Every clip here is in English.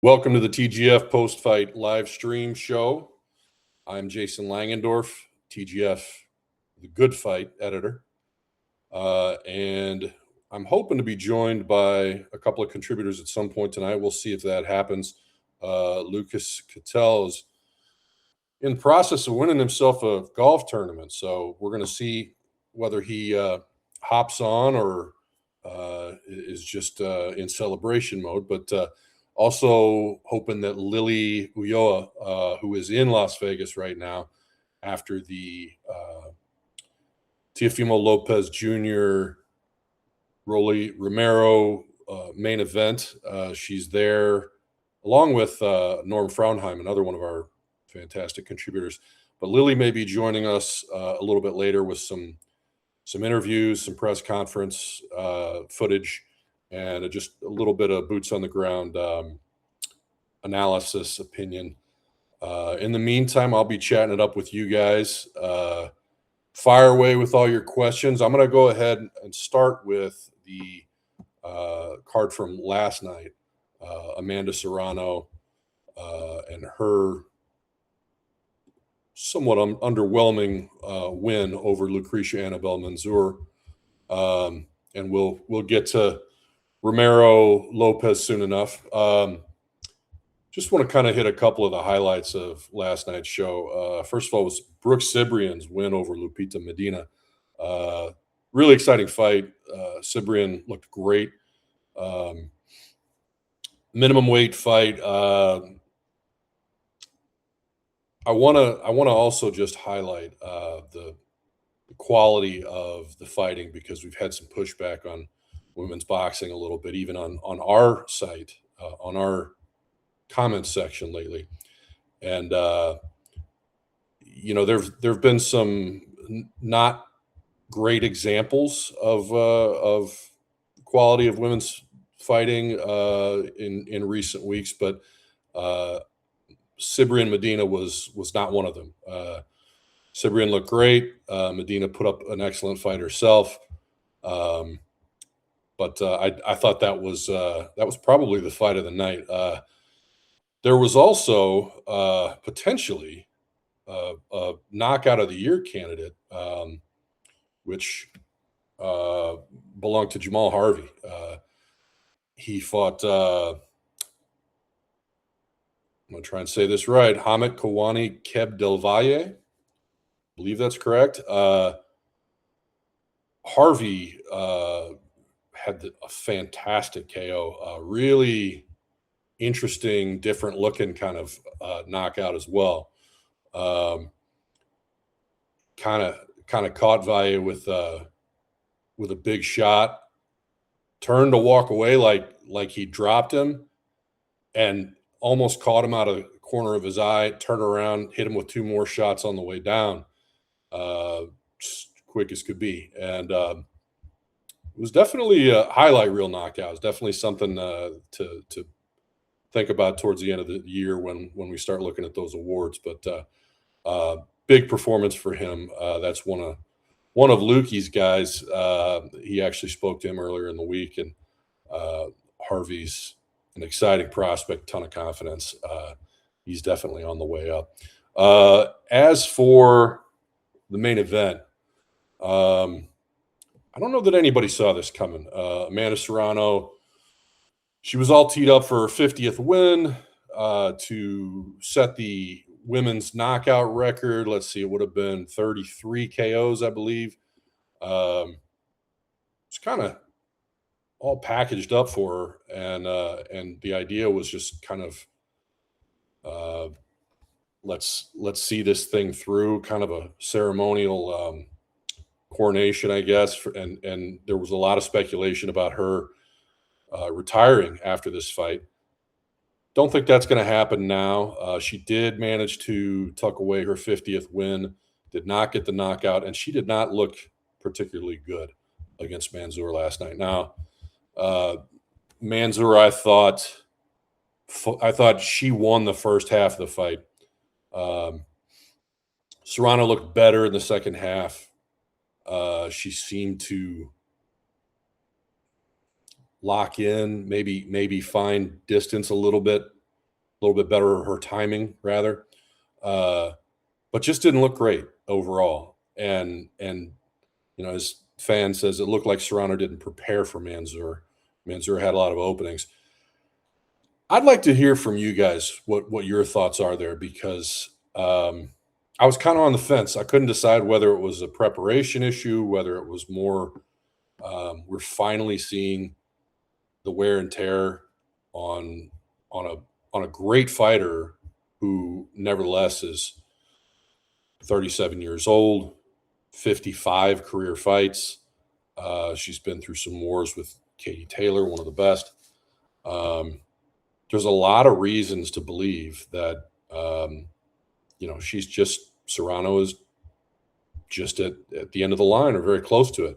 Welcome to the TGF Postfight live stream show. I'm Jason Langendorf, TGF, the Good Fight editor. And I'm hoping to be joined by a couple of contributors at some point tonight. We'll see if that happens. Lucas Cattell is in the process of winning himself a golf tournament. So we're going to see whether he hops on or is just in celebration mode. But also hoping that Lily Ulloa, who is in Las Vegas right now after the Teofimo Lopez Jr. Romero main event, she's there along with Norm Fraunheim, another one of our fantastic contributors. But Lily may be joining us a little bit later with some interviews, some press conference footage, and just a little bit of boots on the ground analysis, opinion. In the meantime, I'll be chatting it up with you guys. Fire away with all your questions. I'm going to go ahead and start with the card from last night, Amanda Serrano and her somewhat underwhelming win over Lucretia Annabelle Manzur. And we'll get to Romero Lopez soon enough. Just want to kind of hit a couple of the highlights of last night's show. First of all, was Brooke Cibrian's win over Lupita Medina. Really exciting fight. Cibrian looked great. Minimum weight fight. I want to also just highlight the quality of the fighting, because we've had some pushback on women's boxing a little bit, even on our site, on our comments section lately. And there've been some not great examples of quality of women's fighting in recent weeks, but Cibrian Medina was not one of them. Cibrian looked great. Medina put up an excellent fight herself. But I thought that was probably the fight of the night. There was also potentially a knockout of the year candidate, which belonged to Jamal Harvey. He fought, I'm going to try and say this right, Hamid Kawani Keb Del Valle. I believe that's correct. Harvey had a fantastic KO, really interesting, different looking kind of knockout as well. Kind of caught Valle with a big shot, turned to walk away like he dropped him, and almost caught him out of the corner of his eye, turned around, hit him with two more shots on the way down. Just quick as could be. And it was definitely a highlight reel knockout. It was definitely something to think about towards the end of the year when we start looking at those awards. But big performance for him. That's one of Lukey's guys. He actually spoke to him earlier in the week, and Harvey's an exciting prospect, ton of confidence. He's definitely on the way up. As for the main event, I don't know that anybody saw this coming. Amanda Serrano, she was all teed up for her 50th win to set the women's knockout record. Let's see, it would have been 33 KOs, I believe. It's kind of all packaged up for her, and the idea was just kind of let's see this thing through, kind of a ceremonial coronation, I guess. And there was a lot of speculation about her retiring after this fight. Don't think that's going to happen now. She did manage to tuck away her 50th win, did not get the knockout, and she did not look particularly good against Manzur last night. Now, Manzur, I thought she won the first half of the fight. Serrano looked better in the second half. She seemed to lock in, maybe find distance a little bit little bit better her timing rather, but just didn't look great overall. And his fan says it looked like Serrano didn't prepare for Mansour. Mansour had a lot of openings. I'd like to hear from you guys what your thoughts are there, because I was kind of on the fence. I couldn't decide whether it was a preparation issue, whether it was more we're finally seeing the wear and tear on on a on a great fighter who nevertheless is 37 years old, 55 career fights. She's been through some wars with Katie Taylor, one of the best. There's a lot of reasons to believe that she's just Serrano is just at the end of the line or very close to it.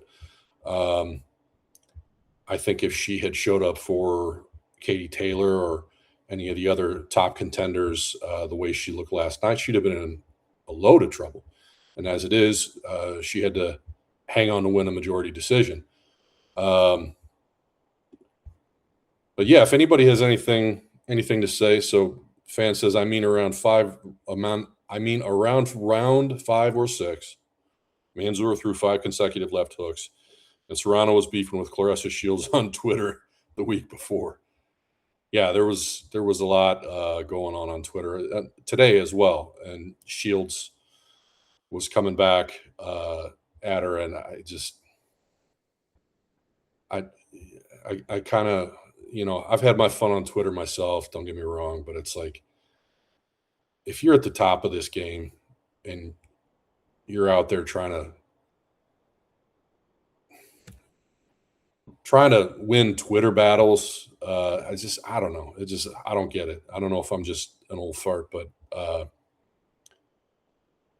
I think if she had showed up for Katie Taylor or any of the other top contenders the way she looked last night, she'd have been in a load of trouble. And as it is, she had to hang on to win a majority decision. But yeah, if anybody has anything to say, so fan says, I mean around round 5 or 6, Mansour threw 5 consecutive left hooks, and Serrano was beefing with Claressa Shields on Twitter the week before. Yeah, there was a lot going on Twitter today as well, and Shields was coming back at her, and I kind of, I've had my fun on Twitter myself, don't get me wrong, but it's like, if you're at the top of this game and you're out there trying to win Twitter battles, I don't know. I don't get it. I don't know if I'm just an old fart, but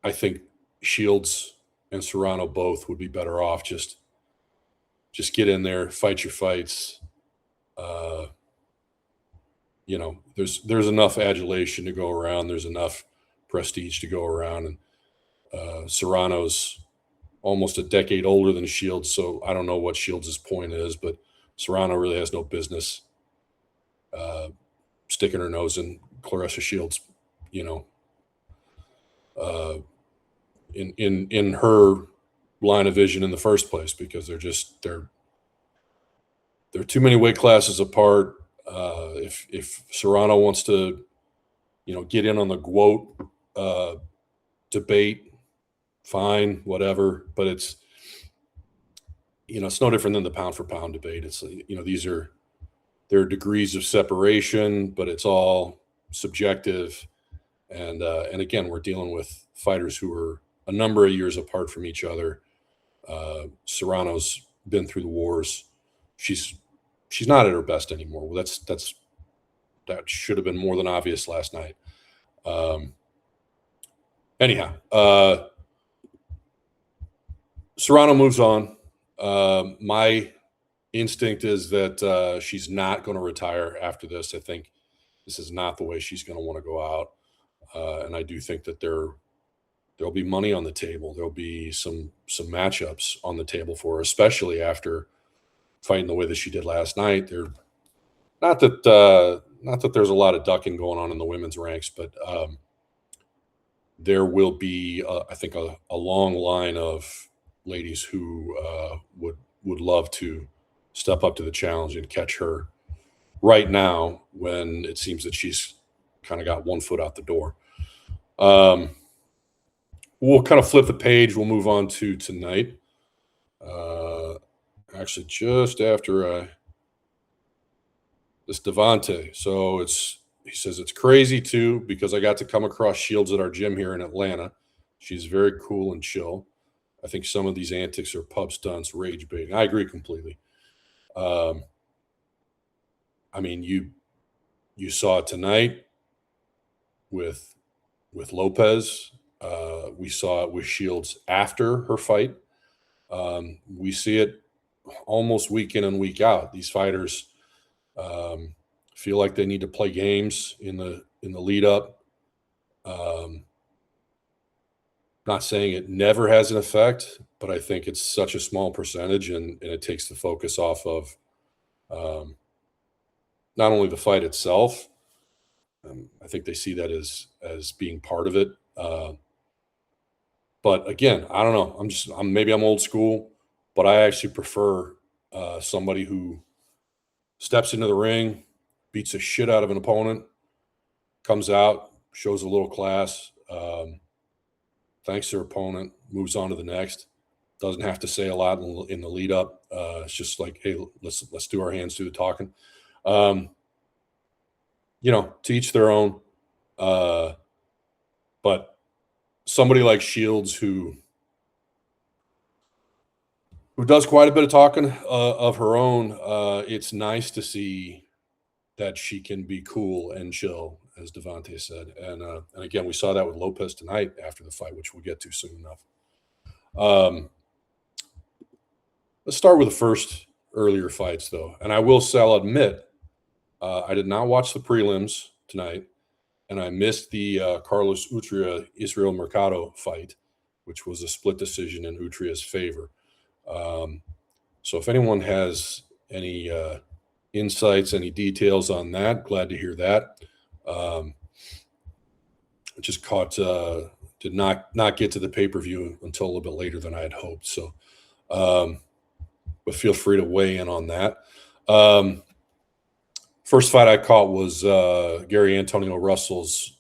I think Shields and Serrano both would be better off just get in there, fight your fights. There's enough adulation to go around. There's enough prestige to go around, and Serrano's almost a decade older than Shields, so I don't know what Shields' point is, but Serrano really has no business sticking her nose in Claressa Shields, in her line of vision in the first place, because they're too many weight classes apart. If Serrano wants to, get in on the GWOAT debate, fine, whatever. But it's no different than the pound for pound debate. It's there are degrees of separation, but it's all subjective. And again, we're dealing with fighters who are a number of years apart from each other. Serrano's been through the wars. She's not at her best anymore. Well, that should have been more than obvious last night. Anyhow, Serrano moves on. My instinct is that she's not going to retire after this. I think this is not the way she's going to want to go out. And I do think that there'll be money on the table. There'll be some matchups on the table for her, especially after fighting the way that she did last night. Not that there's a lot of ducking going on in the women's ranks, but there will be, I think, a long line of ladies who would love to step up to the challenge and catch her right now when it seems that she's kind of got one foot out the door. We'll kind of flip the page. We'll move on to tonight. Actually, just after this Devontae. So he says it's crazy too, because I got to come across Shields at our gym here in Atlanta. She's very cool and chill. I think some of these antics are pub stunts, rage baiting. I agree completely. I mean, you saw it tonight with Lopez. We saw it with Shields after her fight. We see it almost week in and week out. These fighters feel like they need to play games in the lead up. Not saying it never has an effect, but I think it's such a small percentage, and it takes the focus off of not only the fight itself, I think they see that as being part of it. But again, I don't know. Maybe I'm old school, but I actually prefer somebody who steps into the ring, beats the shit out of an opponent, comes out, shows a little class, thanks their opponent, moves on to the next. Doesn't have to say a lot in the lead up. It's just like, hey, let's do our hands do the talking. To each their own. But somebody like Shields who does quite a bit of talking of her own, it's nice to see that she can be cool and chill, as Devontae said. And again, we saw that with Lopez tonight after the fight, which we'll get to soon enough. Let's start with the first earlier fights, though. And I'll admit, I did not watch the prelims tonight, and I missed the Carlos Utria Israel Mercado fight, which was a split decision in Utria's favor. So if anyone has any insights, any details on that, glad to hear that. I just did not get to the pay-per-view until a little bit later than I had hoped. So, but feel free to weigh in on that. First fight I caught was Gary Antonio Russell's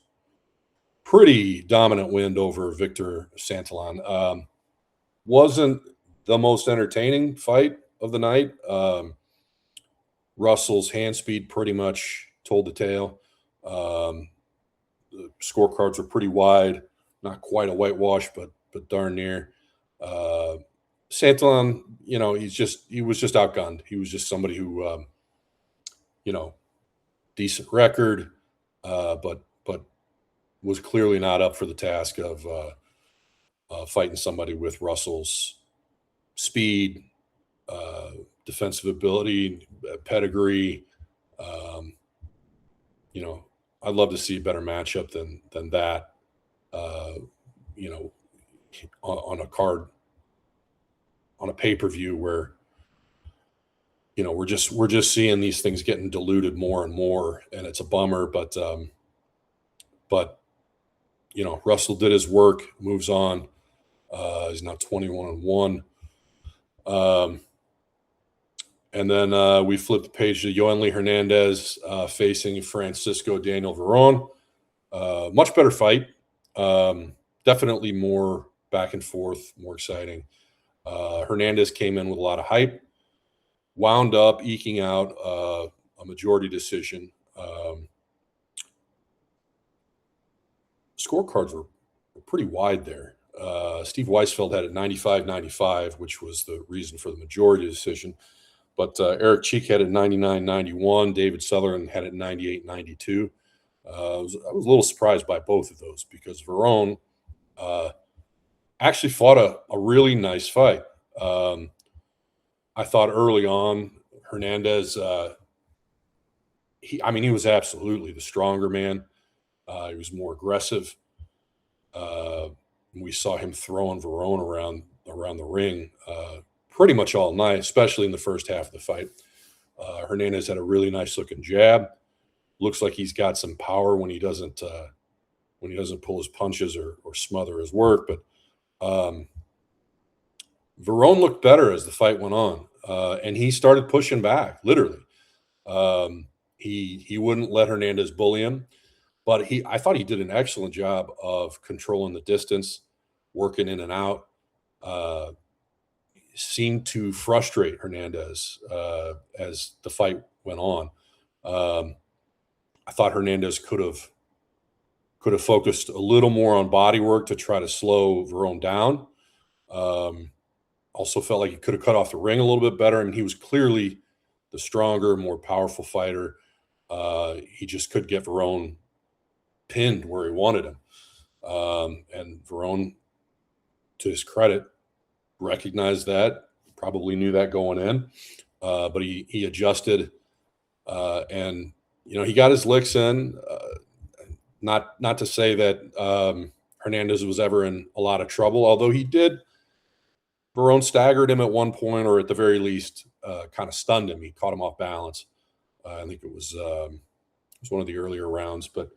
pretty dominant win over Victor Santillan. Wasn't the most entertaining fight of the night. Russell's hand speed pretty much told the tale. The scorecards were pretty wide, not quite a whitewash, but darn near. Santillan, he was just outgunned. He was just somebody who, decent record, but was clearly not up for the task of fighting somebody with Russell's speed, defensive ability, pedigree. I'd love to see a better matchup than that. On a card, on a pay-per-view where we're just seeing these things getting diluted more and more, and it's a bummer. But Russell did his work, moves on. He's now 21-1. And then we flipped the page to Yoanli Hernandez facing Francisco Daniel Veron. Much better fight. Definitely more back and forth, more exciting. Hernandez came in with a lot of hype, wound up eking out a majority decision. Scorecards were pretty wide there. Steve Weisfeld had it 95-95, which was the reason for the majority decision. But Eric Cheek had it 99-91. David Sutherland had it 98-92. I was a little surprised by both of those because Veron actually fought a really nice fight. I thought early on Hernandez, he was absolutely the stronger man. He was more aggressive. We saw him throwing Veron around the ring pretty much all night, especially in the first half of the fight. Hernandez had a really nice looking jab. Looks like he's got some power when he doesn't pull his punches or smother his work. But Veron looked better as the fight went on, and he started pushing back. Literally, he wouldn't let Hernandez bully him. But I thought he did an excellent job of controlling the distance, working in and out. Seemed to frustrate Hernandez as the fight went on. I thought Hernandez could have focused a little more on body work to try to slow Veron down. Also felt like he could have cut off the ring a little bit better. I mean, he was clearly the stronger, more powerful fighter. He just could get Veron pinned where he wanted him. And Veron, to his credit, recognized that, probably knew that going in, but he adjusted, and he got his licks in. Not to say that Hernandez was ever in a lot of trouble, although Veron staggered him at one point, or at the very least kind of stunned him. He caught him off balance. I think it was was one of the earlier rounds, but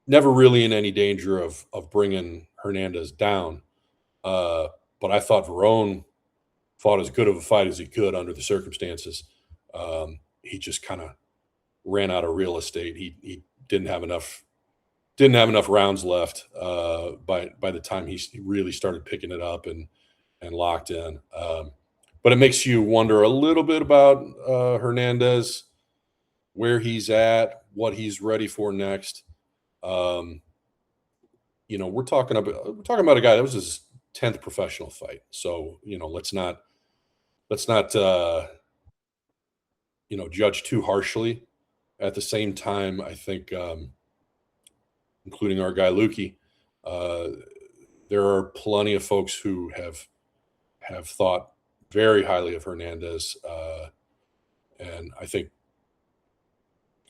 never really in any danger of bringing Hernandez down. But I thought Verone fought as good of a fight as he could under the circumstances. He just kind of ran out of real estate. He didn't have enough rounds left by the time he really started picking it up and locked in. But it makes you wonder a little bit about Hernandez, where he's at, what he's ready for next. We're talking about a guy that was his 10th professional fight. So, let's not judge too harshly. At the same time, I think, including our guy Lukey, there are plenty of folks who have thought very highly of Hernandez, and I think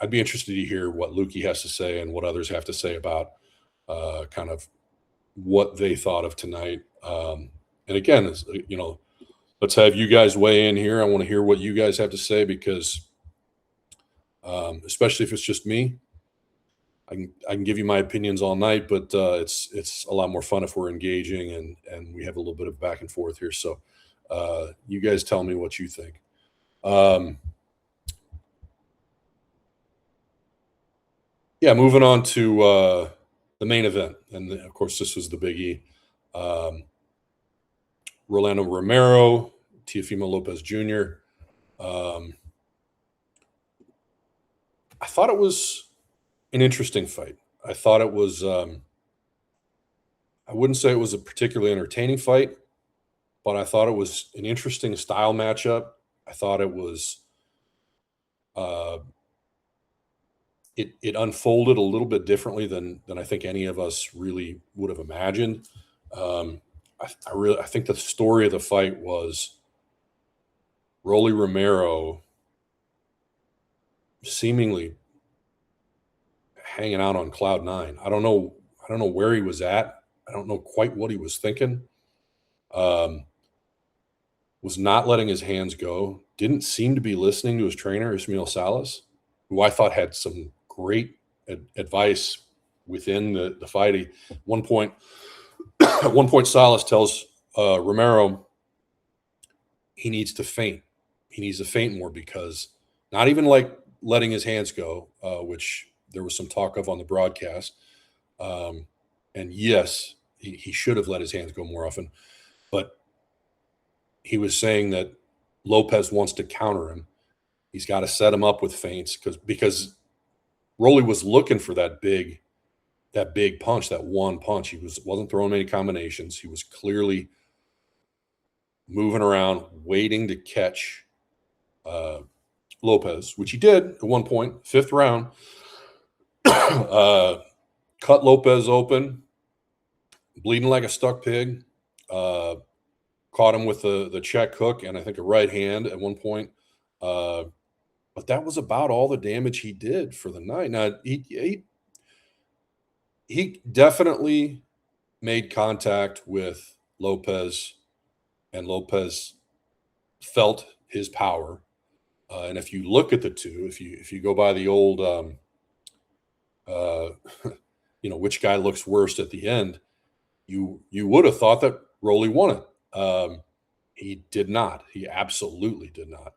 I'd be interested to hear what Lukey has to say and what others have to say about kind of what they thought of tonight. And again, let's have you guys weigh in here. I want to hear what you guys have to say because, especially if it's just me, I can give you my opinions all night, but it's a lot more fun if we're engaging and we have a little bit of back and forth here. So you guys tell me what you think. Moving on to the main event, and of course this was the biggie. Rolando Romero, Teofimo Lopez Jr. I thought it was an interesting fight. I thought it was, I wouldn't say it was a particularly entertaining fight, but I thought it was an interesting style matchup. I thought it was, it unfolded a little bit differently than I think any of us really would have imagined. I think the story of the fight was Rolly Romero seemingly hanging out on cloud nine. I don't know where he was at. I don't know quite what he was thinking. Was not letting his hands go. Didn't seem to be listening to his trainer, Ismael Salas, who I thought had some great advice within the fight. At one point, Salas tells Romero he needs to feint. He needs to feint more because not even like letting his hands go, which there was some talk of on the broadcast. And yes, he should have let his hands go more often. But he was saying that Lopez wants to counter him. He's got to set him up with feints because Rolly was looking for that big punch, that one punch. He wasn't throwing any combinations. He was clearly moving around, waiting to catch Lopez, which he did at one point, 5th round. Cut Lopez open, bleeding like a stuck pig. Caught him with the check hook and I think a right hand at one point. But that was about all the damage he did for the night. Now, he definitely made contact with Lopez, and Lopez felt his power. And if you look at the two, if you go by the old, which guy looks worst at the end, you would have thought that Rolly won it. He did not. He absolutely did not.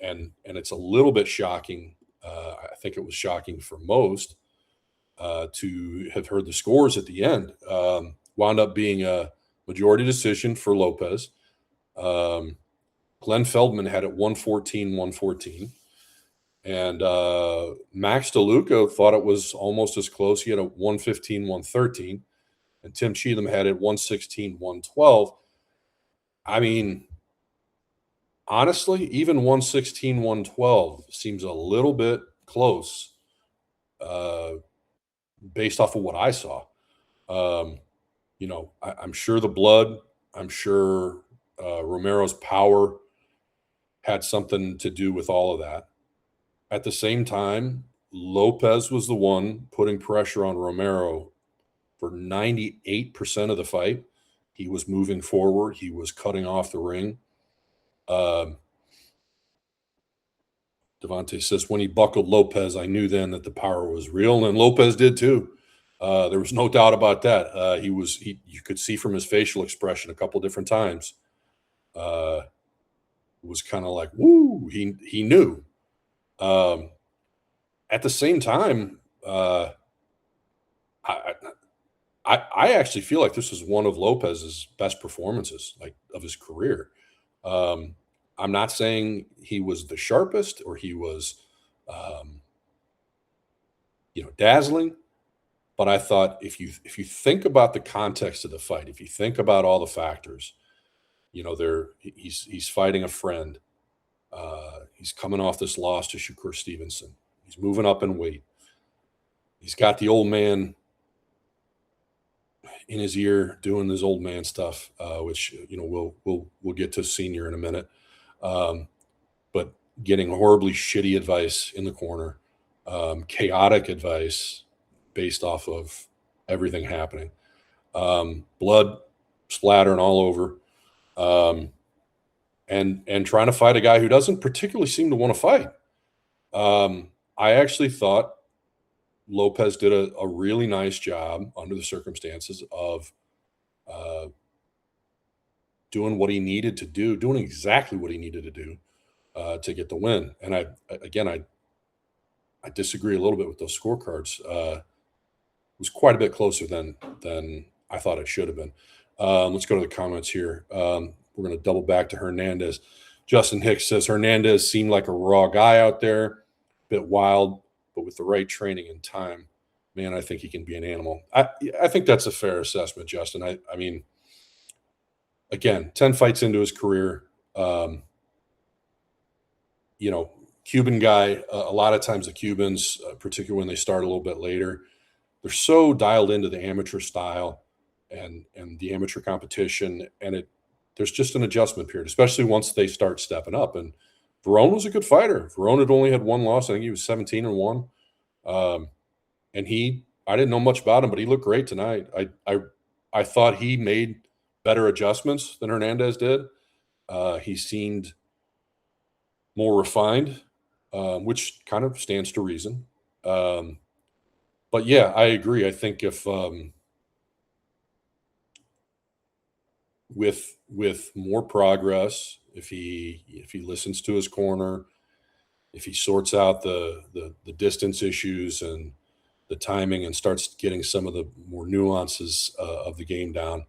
And it's a little bit shocking. I think it was shocking for most to have heard the scores at the end. Wound up being a majority decision for Lopez. Glenn Feldman had it 114-114. And Max DeLuca thought it was almost as close. He had a 115-113. And Tim Cheatham had it 116-112. I mean, honestly, even 116-112 seems a little bit close based off of what I saw. I'm sure the blood, I'm sure Romero's power had something to do with all of that. At the same time, Lopez was the one putting pressure on Romero for 98% of the fight. He was moving forward. He was cutting off the ring. Devontae says, when he buckled Lopez, I knew then that the power was real, and Lopez did too. There was no doubt about that. You could see from his facial expression a couple different times. It was kind of like, woo, he knew. At the same time, I actually feel like this is one of Lopez's best performances, like of his career. I'm not saying he was the sharpest or he was, um, dazzling, but I thought if you think about the context of the fight, if you think about all the factors, he's fighting a friend. He's coming off this loss to Shakur Stevenson. He's moving up in weight. He's got the old man in his ear doing his old man stuff, which we'll get to senior in a minute. But getting horribly shitty advice in the corner, chaotic advice based off of everything happening, blood splattering all over, and trying to fight a guy who doesn't particularly seem to want to fight. I actually thought Lopez did a really nice job under the circumstances of doing what he needed to do, doing exactly what he needed to do to get the win. And I disagree a little bit with those scorecards. It was quite a bit closer than I thought it should have been. Let's go to the comments here. We're going to double back to Hernandez. Justin Hicks says Hernandez seemed like a raw guy out there, a bit wild, but with the right training and time, man, I think he can be an animal. I think that's a fair assessment, Justin. I mean, again, 10 fights into his career, Cuban guy, a lot of times the Cubans, particularly when they start a little bit later, they're so dialed into the amateur style and the amateur competition, and there's just an adjustment period, especially once they start stepping up. And Verone was a good fighter. Verone had only had one loss. I think he was 17-1. And I didn't know much about him, but he looked great tonight. I thought he made better adjustments than Hernandez did. He seemed more refined, which kind of stands to reason. But yeah, I agree. I think if with more progress, if he listens to his corner, if he sorts out the distance issues and the timing and starts getting some of the more nuances of the game down,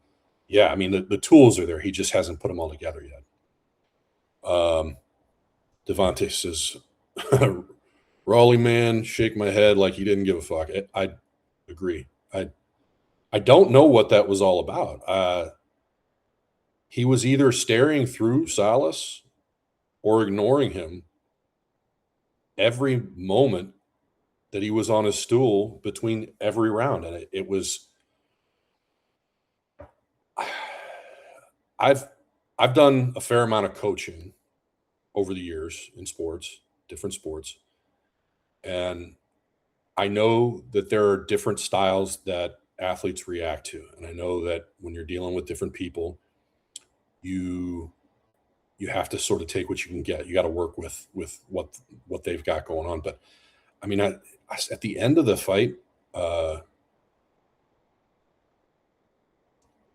yeah, I mean the tools are there. He just hasn't put them all together yet. Devontae says, Raleigh man, shake my head like he didn't give a fuck. I agree. I don't know what that was all about. He was either staring through Salas or ignoring him every moment that he was on his stool between every round. And it was, I've done a fair amount of coaching over the years in sports, different sports. And I know that there are different styles that athletes react to. And I know that when you're dealing with different people, you have to sort of take what you can get. You got to work with what they've got going on. But I mean, at the end of the fight,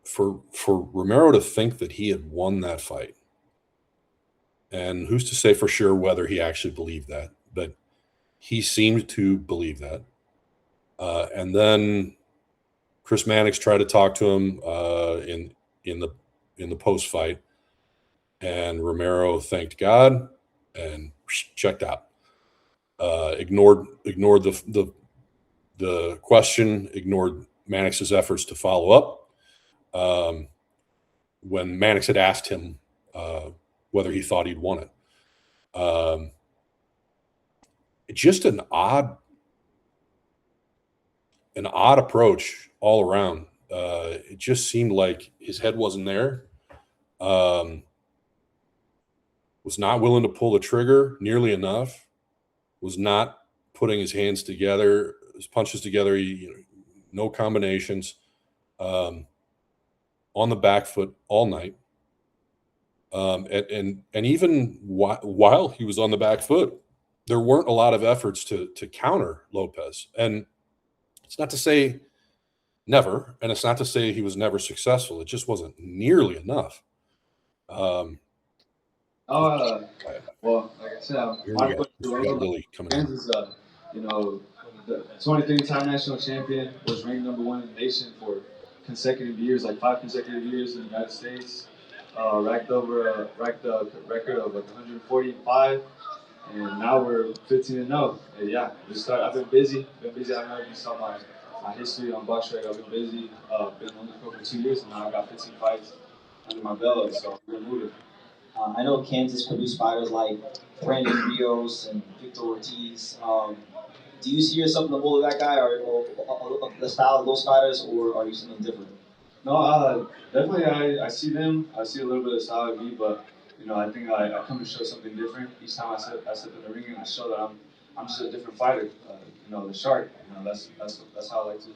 for Romero to think that he had won that fight, and who's to say for sure whether he actually believed that, but he seemed to believe that. And then Chris Mannix tried to talk to him in the post fight, and Romero thanked God and checked out. Ignored the question, ignored Mannix's efforts to follow up. When Mannix had asked him whether he thought he'd won it, just an odd approach all around. It just seemed like his head wasn't there. Was not willing to pull the trigger nearly enough. Was not putting his hands together, his punches together. No combinations. On the back foot all night. And even while he was on the back foot, there weren't a lot of efforts to counter Lopez. And it's not to say never, and it's not to say he was never successful. It just wasn't nearly enough. Well, like I said, my question Lily coming in. is, the 23-time national champion, was ranked #1 in the nation for consecutive years, like 5 consecutive years in the United States. Racked a record of like 145, and now we're 15-0. And yeah, I've been busy. I don't know if you saw my history on BoxRec. I've been busy. Been on the pro for 2 years, and now I got 15 fights under my belt. So we're moving. I know Kansas produced fighters like Brandon Rios and Victor Ortiz. Do you see yourself in the mold of that guy, or the style of those fighters, or are you something different? No, definitely I see them. I see a little bit of style in me, but I think I come to show something different each time I step in the ring, and I show that I'm just a different fighter. The shark. That's how I like to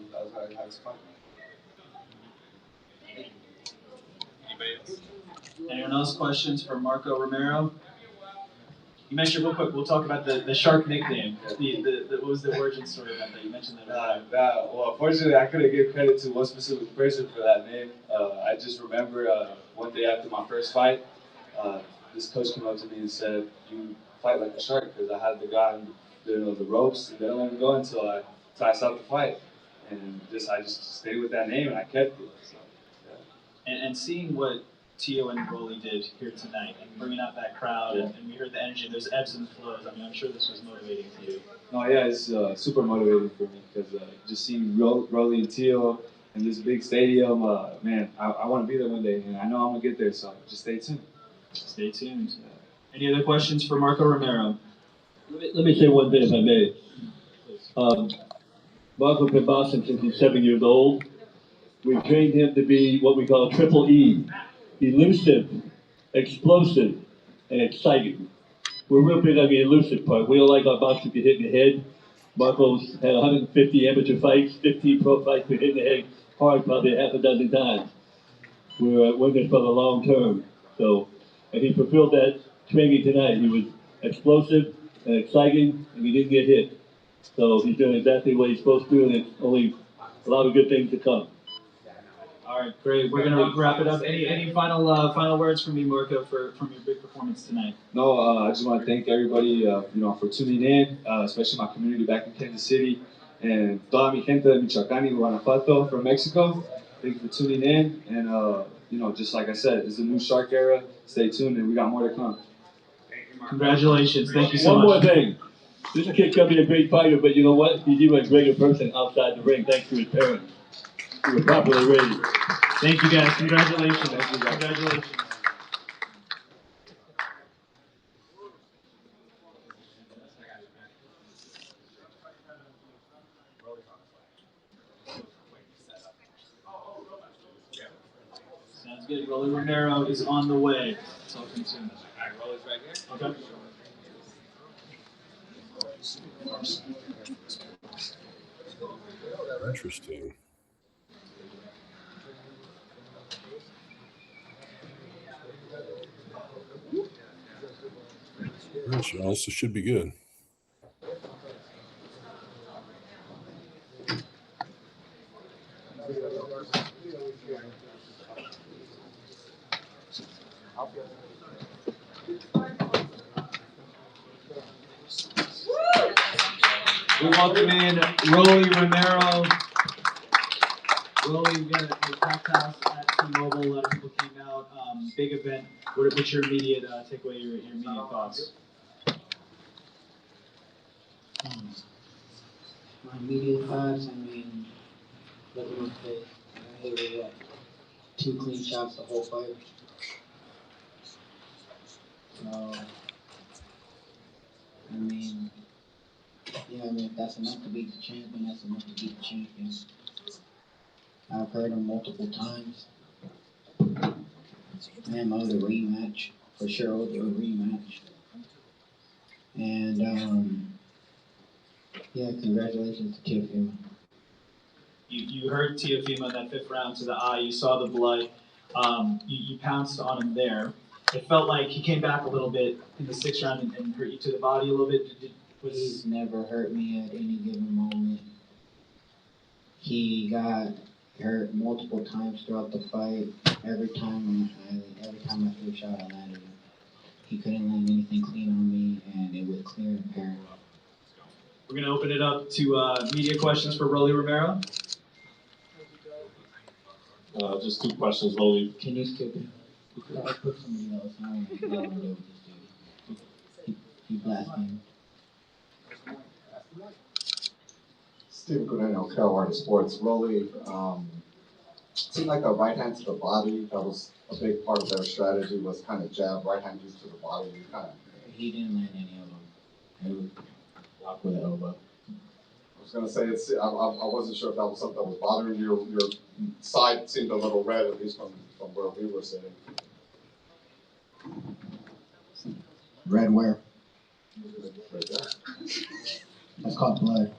fight. Anybody else? Anyone else? Questions for Marco Romero? You mentioned real quick. We'll talk about the shark nickname. What was the origin story of that? You mentioned that. Well, unfortunately, I couldn't give credit to one specific person for that name. I just remember one day after my first fight, this coach came up to me and said, "You fight like a shark," because I had the guy on the ropes, and they don't let me go until I stopped the fight. And I just stayed with that name, and I kept it. So, yeah. And seeing what Tio and Rolly did here tonight, and bringing out that crowd, and we heard the energy, those ebbs and flows. I mean, I'm sure this was motivating to you. No, yeah, it's super motivating for me because just seeing Rolly and Tio in this big stadium, man, I want to be there one day, and I know I'm gonna get there. So just stay tuned. Stay tuned. Any other questions for Marco Romero? Let me say one thing, if I may. Marco's been boxing since he's 7 years old. We trained him to be what we call triple E. Elusive, explosive, and exciting. We're real big on the elusive part. We don't like our boxers to hit in the head. Marco's had 150 amateur fights, 15 pro fights, been hit in the head hard probably half a dozen times. We're in this for the long term. So, and he fulfilled that training tonight. He was explosive and exciting, and he didn't get hit. So he's doing exactly what he's supposed to, and it's only a lot of good things to come. All right, great. We're gonna wrap it up. Any final words from you, Marco, from your big performance tonight? No, I just want to thank everybody, for tuning in, especially my community back in Kansas City, and toda mi gente de Michoacán y Guanajuato from Mexico. Thank you for tuning in, and just like I said, it's a new shark era. Stay tuned, and we got more to come. Congratulations. Thank you so much. One much. more thing. This kid can be a great fighter, but you know what? He's even a greater person outside the ring, thanks to his parents. He was properly raised. Thank you, guys. Congratulations. Congratulations. Sounds good. Rolly Romero is on the way. Talk to you soon. All right, Rolly's right here. Okay. Interesting. This should be good. We welcome in Rolly Romero. Rolly, we got a packed house at T-Mobile. A lot of people came out. Big event. What's your immediate takeaway? Your immediate thoughts? My immediate thoughts. I mean, looking at the there were 2 clean shots the whole fight. So, I mean, if that's enough to beat the champion, that's enough to beat the champion. I've heard him multiple times. Man, I owe the rematch. For sure, owe the rematch. And, congratulations to Teofimo. You heard Teofimo in that 5th round to the eye. You saw the blood. You pounced on him there. It felt like he came back a little bit in the 6th round and hurt you to the body a little bit. He's never hurt me at any given moment. He got hurt multiple times throughout the fight. Every time I threw a shot, I landed him. He couldn't land anything clean on me, and it was clear and apparent. We're going to open it up to media questions for Rolly Romero. Just 2 questions, Rolly. Can you skip it? I put somebody else. I don't know what to do with this dude. He blasphemed. Stephen Cuneno, Carolina Sports. Rolly, seemed like a right hand to the body. That was a big part of their strategy, was kind of jab, right hand piece to the body. He didn't land any of them. It was blocked with an elbow. I was going to say, I wasn't sure if that was something that was bothering you. Your side seemed a little red, at least from where we were sitting. Red where? Right there. That's called blood.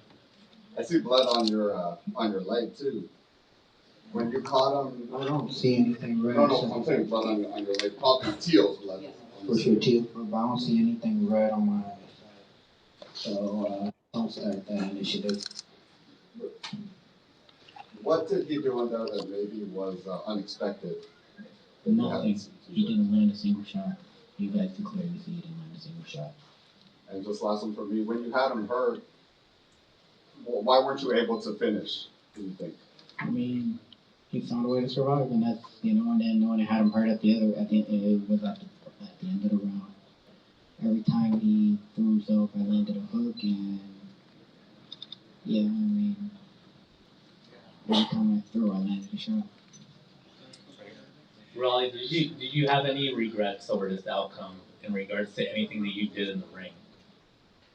I see blood on your leg, too. When you caught him... I don't see anything red. No, I'm saying blood on your leg. Probably Teal's blood. For sure, Teal, but I don't see anything red on my side. So, don't start that initiative. What did he do in there that maybe was unexpected? Nothing. He didn't land a single shot. You guys can clearly see he didn't land a single shot. And just last one for me, when you had him hurt, why weren't you able to finish, do you think? I mean, he found a way to survive, and that's, and then when I had him hurt at the end of the round. Every time he threw himself, I landed a hook, and yeah, I mean, every time I threw, I landed a shot. Raleigh, did you have any regrets over this outcome in regards to anything that you did in the ring?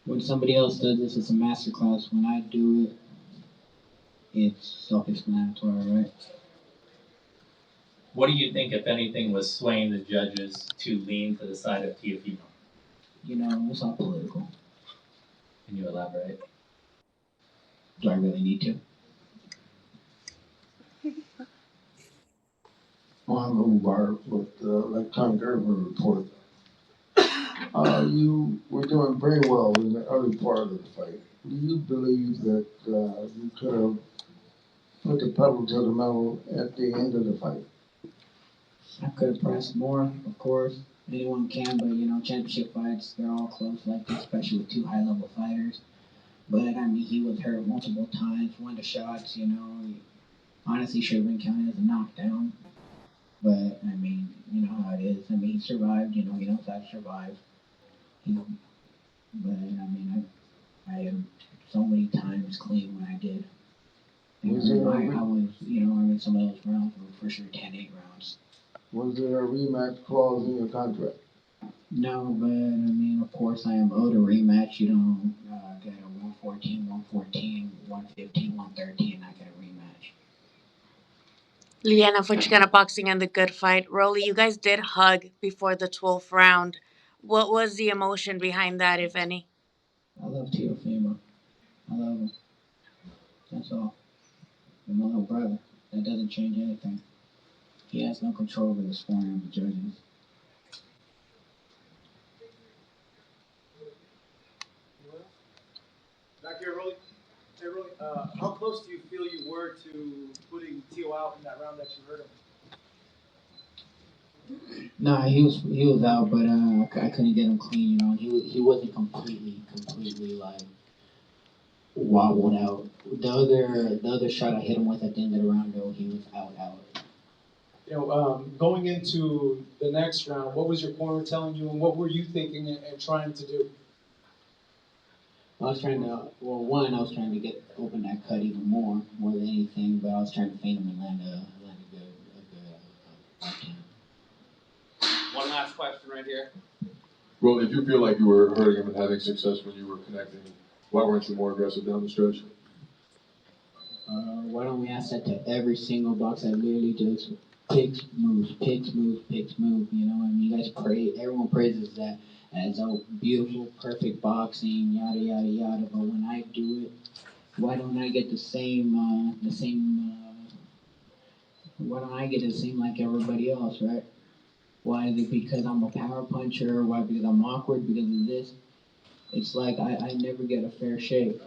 When somebody else does this, it's a masterclass. When I do it, it's self-explanatory, right? What do you think, if anything, was swaying the judges to lean to the side of Teofimo? It's all political. Can you elaborate? Do I really need to? On Lumbar with Electronic Urban Report. You were doing very well in the early part of the fight. Do you believe that you could have put the pedal to the metal at the end of the fight? I could have pressed more, of course. Anyone can, but championship fights, they're all close like this, especially with 2 high-level fighters. But, I mean, he was hurt multiple times, won the shots, he honestly should have been counted as a knockdown. But, I mean, you know how it is. I mean, he survived, he knows how to survive. But, I mean, I am so many times clean when I did. And I was, some of those rounds were for sure 10-8 rounds. Was there a rematch clause in your contract? No, but, I mean, of course, I am owed a rematch. You don't get a 114, 114, 115, 113, I get a rematch. Liana for Chicana Boxing and the Good Fight. Rolly, you guys did hug before the 12th round. What was the emotion behind that, if any? I love Teofimo. I love him. That's all. I'm my little brother. That doesn't change anything. He has no control over the scoring of the judges. Back here, Rolly. Hey, Rolly, how close do you feel you were to putting Teo out in that round that you hurt him? Nah, he was out, but I couldn't get him clean. He wasn't completely like wobbled out. The other shot I hit him with at the end of the round, though, he was out. Going into the next round, what was your corner telling you, and what were you thinking and trying to do? I was trying to open that cut even more than anything, but I was trying to feint him and land a good One last question right here. Well, if you feel like you were hurting him and having success when you were connecting, why weren't you more aggressive down the stretch? Why don't we ask that to every single box that literally just picks, moves. You guys pray, everyone praises that as a beautiful, perfect boxing, yada, yada, yada. But when I do it, why don't I get the same like everybody else, right? Why is it because I'm a power puncher? Why? Because I'm awkward? Because of this? it's like I never get a fair shake,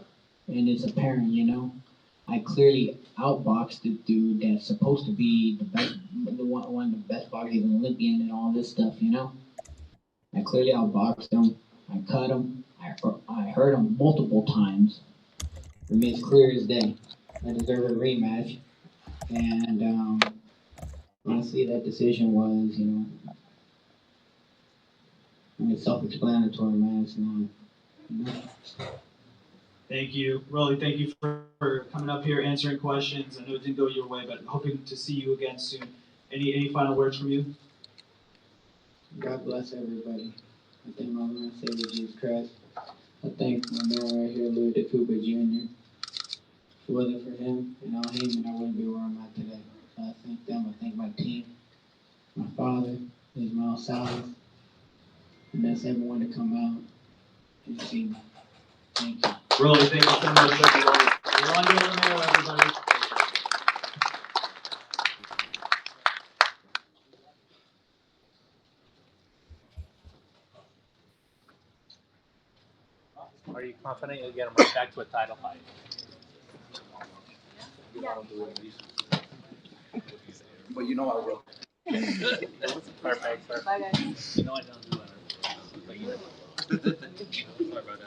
and it's apparent, you know. I clearly outboxed the dude that's supposed to be the best, one of the best boxers, an Olympian, and all this stuff, you know. I clearly outboxed him. I cut him. I hurt him multiple times. For me, it's clear as day. I deserve a rematch, and honestly, that decision was, you know, I mean, self-explanatory, man. It's not, you know. Thank you, Rolly. Thank you for coming up here, answering questions. I know it didn't go your way, but hoping to see you again soon. Any final words from you? God bless everybody. I thank my Lord and Savior Jesus Christ. I thank my man right here, Louis DeCoupa Jr. If it wasn't for him and Al Heyman, I wouldn't be where I'm at today. So I thank them. I thank my team, my father, Ismael Salas, and that's everyone to come out and see me. Thank you. Rolly, thank you so much, everybody. Romero, everybody. Are you confident you'll get him right back to a title fight? But you know I will. Perfect, sir. Bye, guys. You know I don't do that. But you know. Sorry about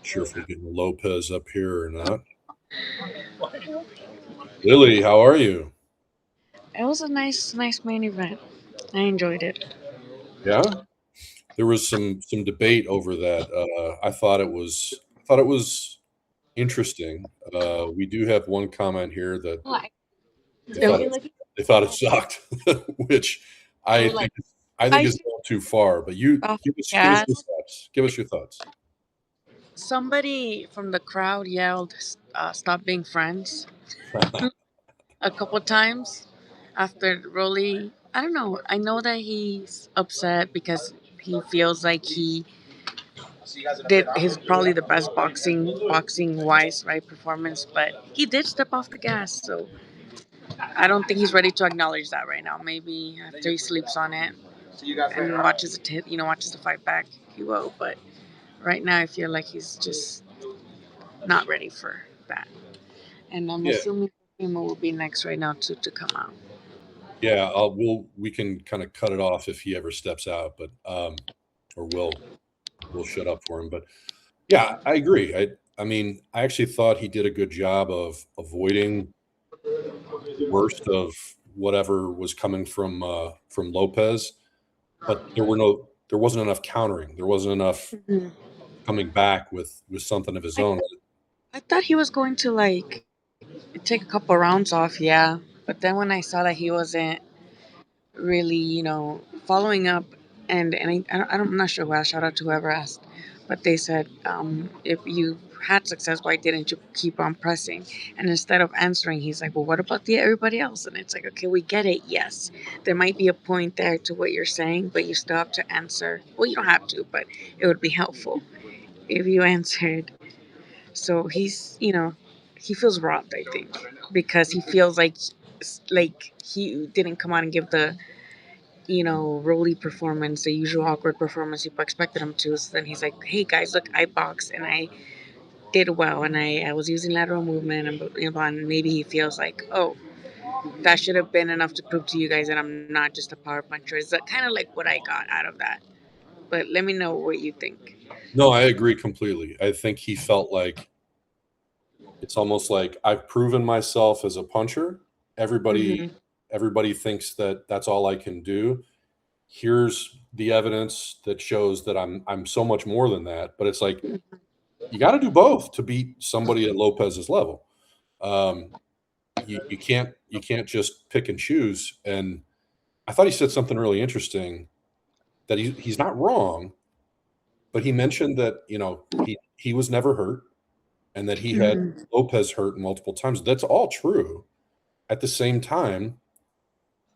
Sure if we're getting Lopez up here or not. Lily, how are you? It was a nice main event. I enjoyed it. Yeah, there was some debate over that. I thought it was interesting. We do have one comment here that Like, they thought they thought it sucked, which I think I think I is going too far. But you off give us gas. your thoughts. Give us your thoughts. Somebody from the crowd yelled, "Stop being friends," a couple times after Rolly. I don't know. I know that he's upset because he feels like he did his probably the best boxing wise right performance, but he did step off the gas. So I don't think he's ready to acknowledge that right now. Maybe after he sleeps on it and watches watches the fight back, he will. But right now, I feel like he's just not ready for that. And I'm Yeah, assuming Teofimo will be next right now to come out. yeah. We can kind of cut it off if he ever steps out, but or we'll shut up for him. But yeah, I agree. I mean, I actually thought he did a good job of avoiding the worst of whatever was coming from Lopez, but there wasn't enough countering. There wasn't enough Mhm. coming back with something of his own. I thought he was going to like take a couple rounds off, yeah. But then when I saw that he wasn't really, following up, I'm not sure who asked. Shout out to whoever asked, but they said, if you had success, why didn't you keep on pressing? And instead of answering, he's like, well, what about the everybody else? And it's like, okay, we get it. Yes, there might be a point there to what you're saying, but you still have to answer. Well, you don't have to, but it would be helpful if you answered. So he feels robbed, I think, because he feels like he didn't come out and give the roly performance, the usual awkward performance people expected him to. So then he's like, hey guys, look, I boxed and I did well and I was using lateral movement and maybe he feels like, oh, that should have been enough to prove to you guys that I'm not just a power puncher. Is that kind of like what I got out of that? But let me know what you think. No, I agree completely. I think he felt like it's almost like I've proven myself as a puncher. Everybody Hmm. everybody thinks that that's all I can do. Here's the evidence that shows that I'm so much more than that. But it's like you got to do both to beat somebody at Lopez's level. Um, you can't just pick and choose. And I thought he said something really interesting that he's not wrong, but he mentioned that he was never hurt and that he had Hmm. Lopez hurt multiple times. That's all true. At the same time,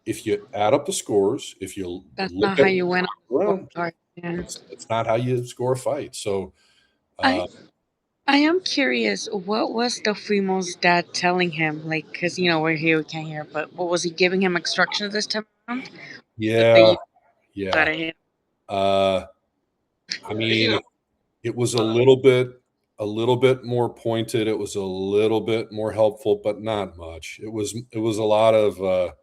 if you add up the scores, if you That's look not at how you win a around, scorecard. Yeah. it's not how you score a fight. So I I am curious, what was Teofimo's dad telling him? Like, because, we're here, we can't hear, but what was he giving him instructions this time around? That Yeah, you yeah. gotta hit. Uh, I mean, it was a little bit more pointed. It was a little bit more helpful, but not much. It was a lot of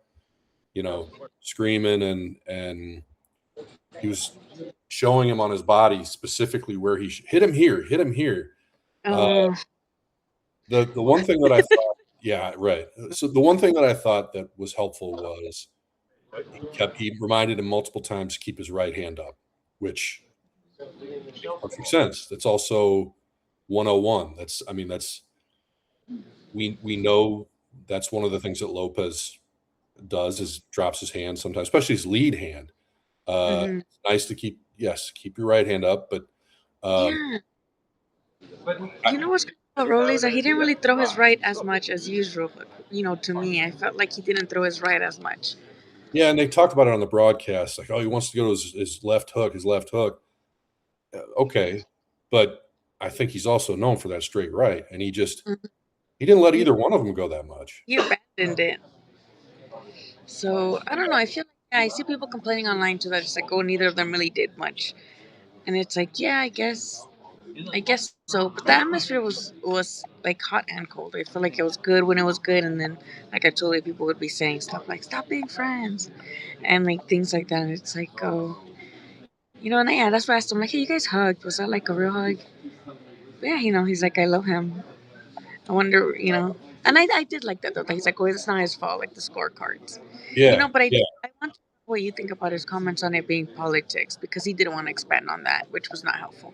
screaming, and he was showing him on his body specifically where he hit him here, hit him here. Uh, Oh, the one thing that I thought, yeah, right. So the one thing that I thought that was helpful was he reminded him multiple times to keep his right hand up, which makes perfect sense. That's also 101. That's we know that's one of the things that Lopez does is drops his hand sometimes, especially his lead hand. hmm It's nice to keep your right hand up, but um, yeah. I, You know what's good about Rolly is that he didn't really throw his right as much as usual. To me, I felt like he didn't throw his right as much. yeah, and they talked about it on the broadcast, like, oh, he wants to go to his left hook, his left hook. Okay, but I think he's also known for that straight right, and Mhm. he didn't let He, either one of them go that much. he abandoned it. So I don't know. I feel like I see people complaining online too that it's like, oh, neither of them really did much, and it's like, yeah, I guess so. But the atmosphere was like hot and cold. I feel like it was good when it was good, and then like I told you, people would be saying stuff like "stop being friends" and like things like that. And it's like, oh, and that's why I asked him like, hey, you guys hugged? Was that like a real hug? But yeah, he's like, I love him. I wonder, and I did like that though. That he's like, oh, it's not his fault, like the scorecards, Yeah, But yeah. I want to know what you think about his comments on it being politics because he didn't want to expand on that, which was not helpful.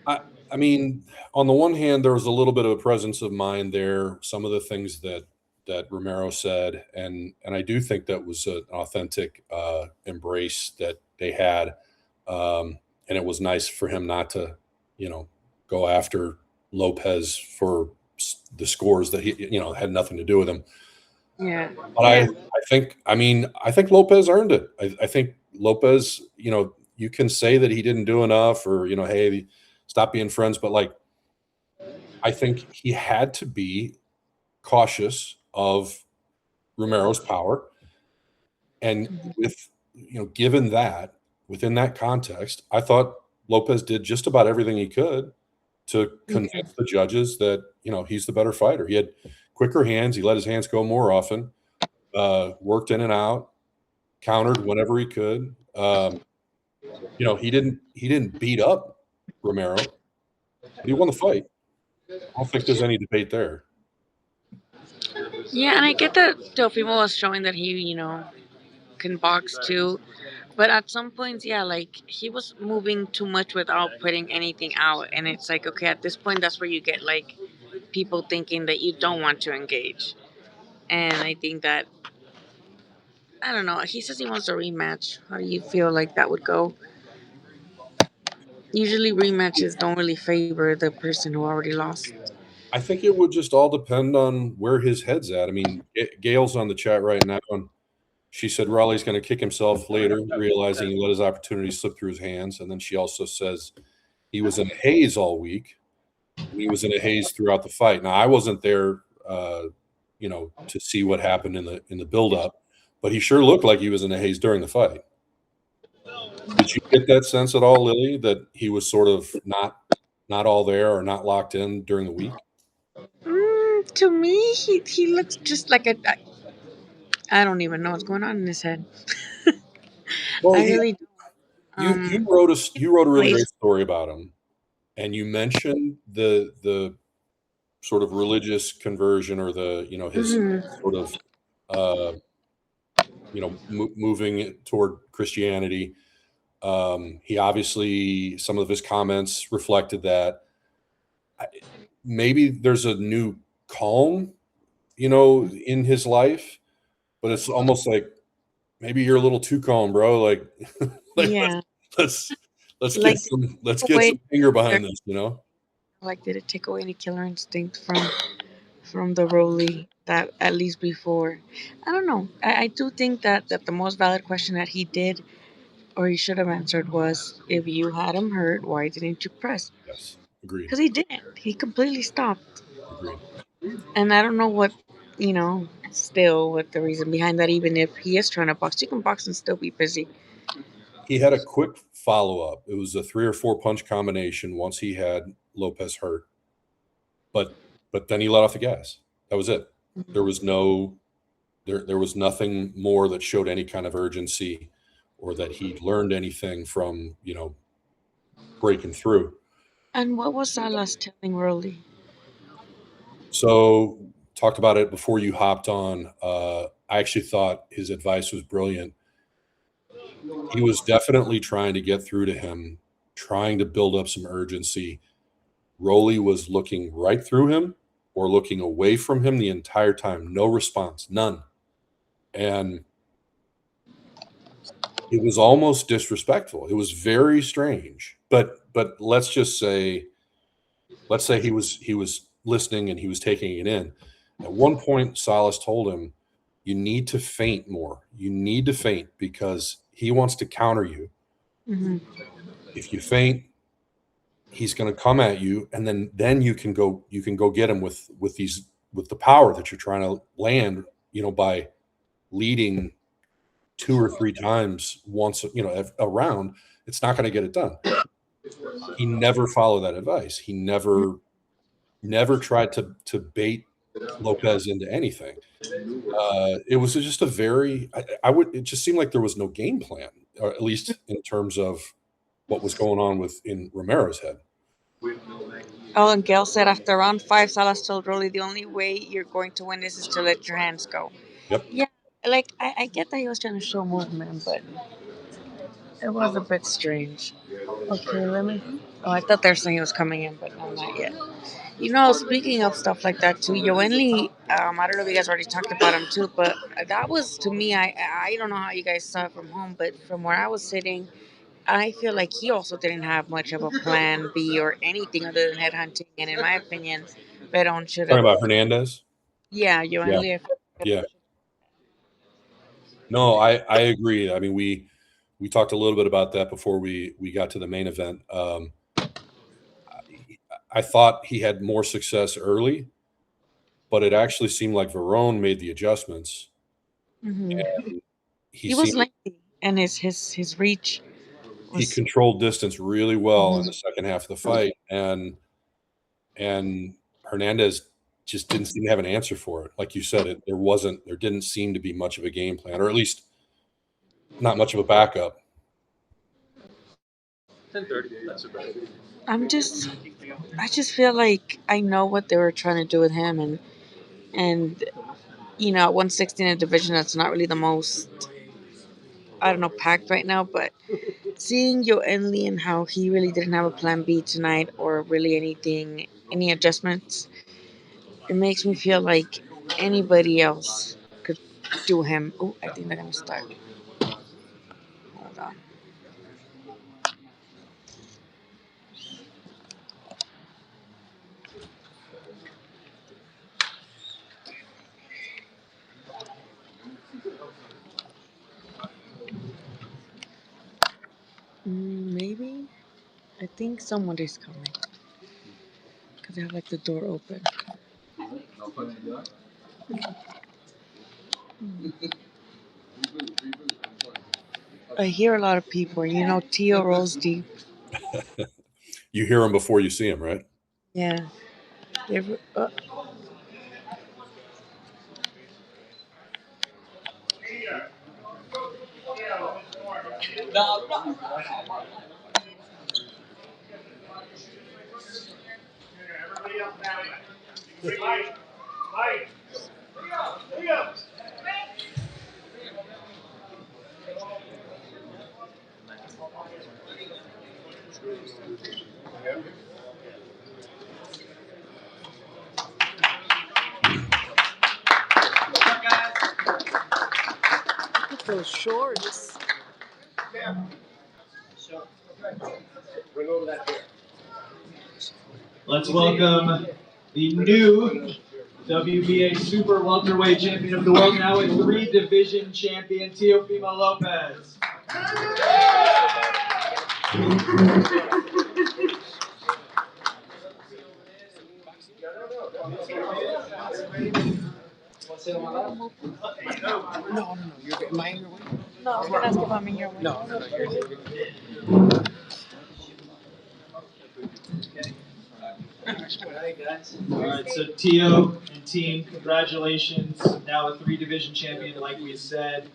I I mean, on the one hand, there was a little bit of a presence of mind there. Some of the things that Romero said, and I do think that was an authentic embrace that they had, and it was nice for him not to, you know, go after Lopez for the scores that he, had nothing to do with him. Yeah, But I yeah. I think I think Lopez earned it. I think Lopez, you can say that he didn't do enough or, hey, stop being friends, but like I think he had to be cautious of Romero's power. And with given that, within that context, I thought Lopez did just about everything he could to Yeah. convince the judges that, he's the better fighter. He had quicker hands, he let his hands go more often, worked in and out, countered whenever he could. He didn't beat up Romero, but he won the fight. I don't think there's any debate there. Yeah, and I get that Teofimo was showing that he, can box too. But at some points, yeah, like he was moving too much without putting anything out. And it's like, okay, at this point, that's where you get like people thinking that you don't want to engage. And I think that, I don't know, he says he wants a rematch. How do you feel like that would go? Usually, rematches don't really favor the person who already lost. I think it would just all depend on where his head's at. I mean, Gail's on the chat right now, and she said Raleigh's going to kick himself later, realizing he let his opportunity slip through his hands. And then she also says he was in a haze all week, and he was in a haze throughout the fight. Now, I wasn't there, to see what happened in the buildup, but he sure looked like he was in a haze during the fight. Did you get that sense at all, Lily, that he was sort of not all there or not locked in during the week? To me, he looks just like I don't even know what's going on in his head. Well, I really don't. you wrote a really Please. great story about him, and you mentioned the sort of religious conversion or his Mhm. sort of uh, moving toward Christianity. He obviously some of his comments reflected that. Maybe there's a new calm, in his life, but it's almost like maybe you're a little too calm, bro. Like, like Yeah. let's let's get Like, some let's get away. some finger behind this. Like, did it take away any killer instinct from the Rolly that at least before? I don't know. I do think that the most valid question that he did or he should have answered was, if you had him hurt, why didn't you press? Yes. Agreed. Because he didn't. He completely stopped. Agreed. And I don't know what, still what the reason behind that, even if he is trying to box. You can box and still be busy. He had a quick follow-up. It was a 3 or 4 punch combination once he had Lopez hurt. But then he let off the gas. That was it. There was there was nothing more that showed any kind of urgency or that he'd learned anything from, breaking through. And what was Salas telling Rolly? So talked about it before you hopped on. I actually thought his advice was brilliant. He was definitely trying to get through to him, trying to build up some urgency. Rolly was looking right through him or looking away from him the entire time. No response, none. And it was almost disrespectful. It was very strange. But let's say he was listening and he was taking it in. At one point, Salas told him, "You need to feint more. You need to feint because he wants to counter you. Mm-hmm. If you feint, he's going to come at you, and then you can go get him with the power that you're trying to land, by leading 2 or 3 times once, a round. It's not going to get it done." He never followed that advice. He never tried to bait Lopez into anything. It was just a very it just seemed like there was no game plan, or at least in terms of what was going on in Romero's head. Oh, and Gail said after round 5, Salas told Rolly, the only way you're going to win this is to let your hands go. Yep. Yeah, I get that he was trying to show movement, but it was a bit strange. Okay, let me. Oh, I thought they were saying he was coming in, but no, not yet. Speaking of stuff like that too, Yoenli, I don't know if you guys already talked about him too, but that was, to me, I don't know how you guys saw it from home, but from where I was sitting, I feel like he also didn't have much of a plan B or anything other than headhunting, and in my opinion, Veron should Talking have. about Hernandez? Yeah, Yeah. Yoenli. Yeah. No, I agree. I mean, we talked a little bit about that before we got to the main event. I thought he had more success early, but it actually seemed like Verone made the adjustments. Mm-hmm. And He was lengthy, and his reach. He controlled distance really well in the Mhm. second half of the fight, and Hernandez just didn't seem to have an answer for it. Like you said, there didn't seem to be much of a game plan, or at least not much of a backup. 10:30. That's about it. I just feel like I know what they were trying to do with him, and at 160 in a division that's not really the most, I don't know, packed right now, but seeing Yo Enli and how he really didn't have a plan B tonight or really any adjustments, it makes me feel like anybody else could do him. Oh, I think they're gonna start. Hold on. Maybe. I think someone is coming because they have like the door open. I hear a lot of people. Tio rolls deep. You hear him before you see him, right? Yeah. Look at those shorts. Let's welcome the new WBA Super Welterweight Champion of the World, now a 3-division champion, Teofimo Lopez. sit on my lap? No. You're good. Am I in your way? No, I was gonna ask if I'm in your way. No, you're good. All right, so Tio and team, congratulations. Now a 3-division champion, like we said.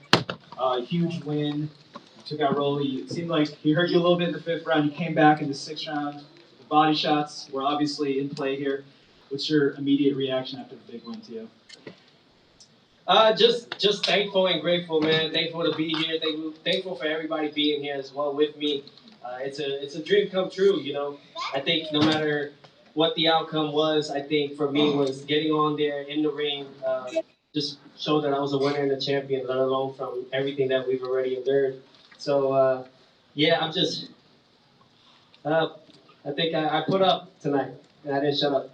Huge win. You took out Rolly. It seemed like he hurt you a little bit in the 5th round. You came back in the 6th round. The body shots were obviously in play here. What's your immediate reaction after the big win, Tio? Just thankful and grateful, man. Thankful to be here. Thankful for everybody being here as well with me. It's a dream come true, you know. I think no matter what the outcome was, I think for me was getting on there in the ring, just show that I was a winner and a champion, let alone from everything that we've already endured. So yeah, I'm just I think I put up tonight and I didn't shut up.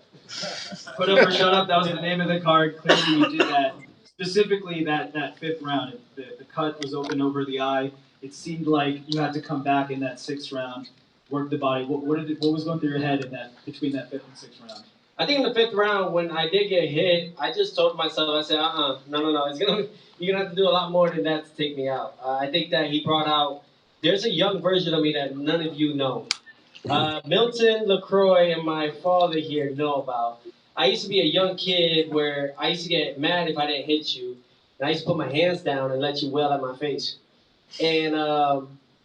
Put up or shut up, that was the name of the card. Clearly you did that. Specifically that 5th round, the cut was open over the eye. It seemed like you had to come back in that 6th round, work the body. What was going through your head in that between that 5th and 6th round? I think in the 5th round, when I did get hit, I just told myself, I said, no, you're gonna have to do a lot more than that to take me out. I think that he brought out, there's a young version of me that none of you know. Milton LaCroix and my father here know about. I used to be a young kid where I used to get mad if I didn't hit you, and I used to put my hands down and let you wail at my face. And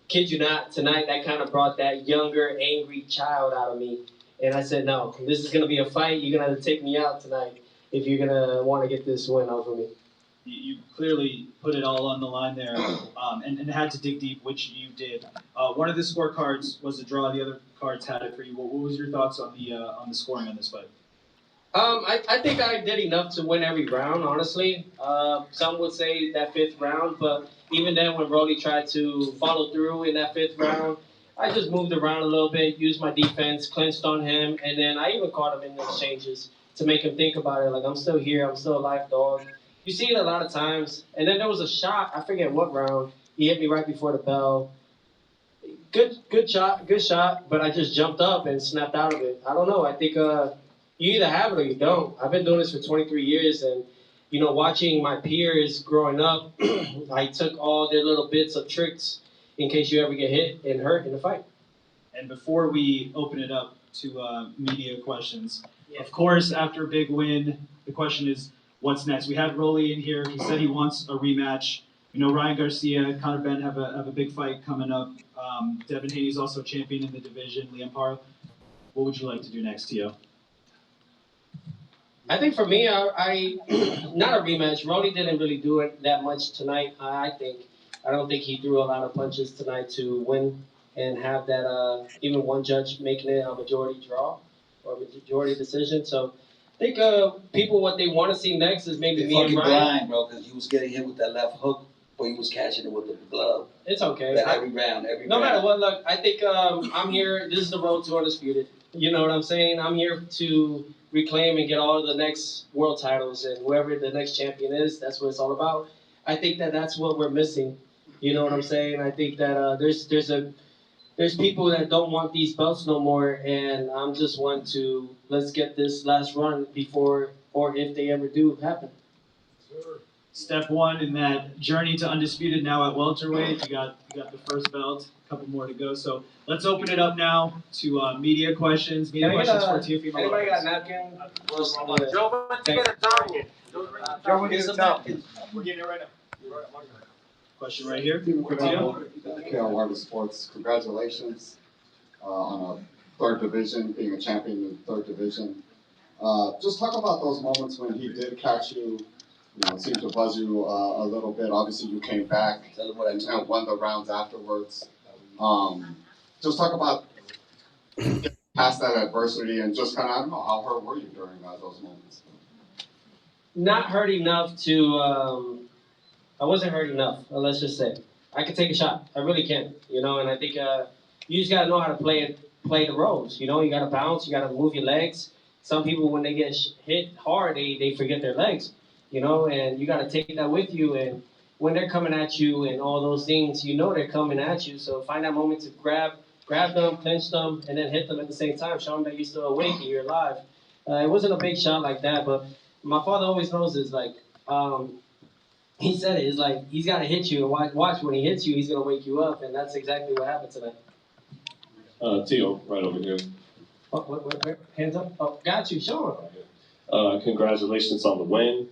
kid you not, tonight that kind of brought that younger, angry child out of me. And I said, no, this is going to be a fight. You're going to have to take me out tonight if you're going to want to get this win over me. You clearly put it all on the line there and had to dig deep, which you did. One of the scorecards was a draw. The other cards had it for you. What was your thoughts on the scoring on this fight? I think I did enough to win every round, honestly. Some would say that 5th round, but even then when Rolly tried to follow through in that 5th round, I just moved around a little bit, used my defense, clinched on him, and then I even caught him in the exchanges to make him think about it. Like, I'm still here, I'm still a life dog. You see it a lot of times. And then there was a shot, I forget what round, he hit me right before the bell. Good shot, but I just jumped up and snapped out of it. I don't know, I think you either have it or you don't. I've been doing this for 23 years, and you know, watching my peers growing up, I took all their little bits of tricks in case you ever get hit and hurt in the fight. And before we open it up to media questions, of course, after a big win, the question is, what's next? We had Rolly in here. He said he wants a rematch. You know, Ryan Garcia, Conor Benn have a big fight coming up. Devin Haney's also champion in the division. Liam Parra. What would you like to do next, Tio? I think for me, I not a rematch. Rolly didn't really do it that much tonight. I don't think he threw a lot of punches tonight to win and have that even one judge making it a majority draw or a majority decision. So I think people what they want to see next is maybe me and Ryan. Blind, bro, because you was getting hit with that left hook, but he was catching it with the glove. It's okay. Every round. No matter what, look, I think I'm here. This is the road to undisputed. You know what I'm saying? I'm here to reclaim and get all of the next world titles, and whoever the next champion is, that's what it's all about. I think that that's what we're missing. You know what I'm saying? I think that there's people that don't want these belts no more, and I'm just one to let's get this last run before or if they ever do happen. Step one in that journey to undisputed now at welterweight. You got the first belt, a couple more to go. So let's open it up now to media questions. Media questions for Teofimo. Anybody got a napkin? Joe, get a towel. Joe, get a towel. We're getting it right now. Question right here. KL Sports, congratulations on a 3rd division, being a champion in the 3rd division. Just talk about those moments when he did catch you. You know, it seemed to buzz you a little bit. Obviously, you came back and won the rounds afterwards. Just talk about getting past that adversity and just kind of, I don't know, how hurt were you during those moments? Not hurt enough to, I wasn't hurt enough, let's just say. I could take a shot. I really can, you know, and I think you just got to know how to play the roles. You know, you got to bounce, you got to move your legs. Some people, when they get hit hard, they forget their legs, you know, and you got to take that with you. And when they're coming at you and all those things, you know they're coming at you. So find that moment to grab them, clinch them, and then hit them at the same time. Show them that you're still awake and you're alive. It wasn't a big shot like that, but my father always knows is like, he said it. It's like he's got to hit you, and watch when he hits you, he's gonna wake you up, and that's exactly what happened tonight. Teo, right over here. Oh, wait. Hands up. Oh, got you, Sean. Congratulations on the win.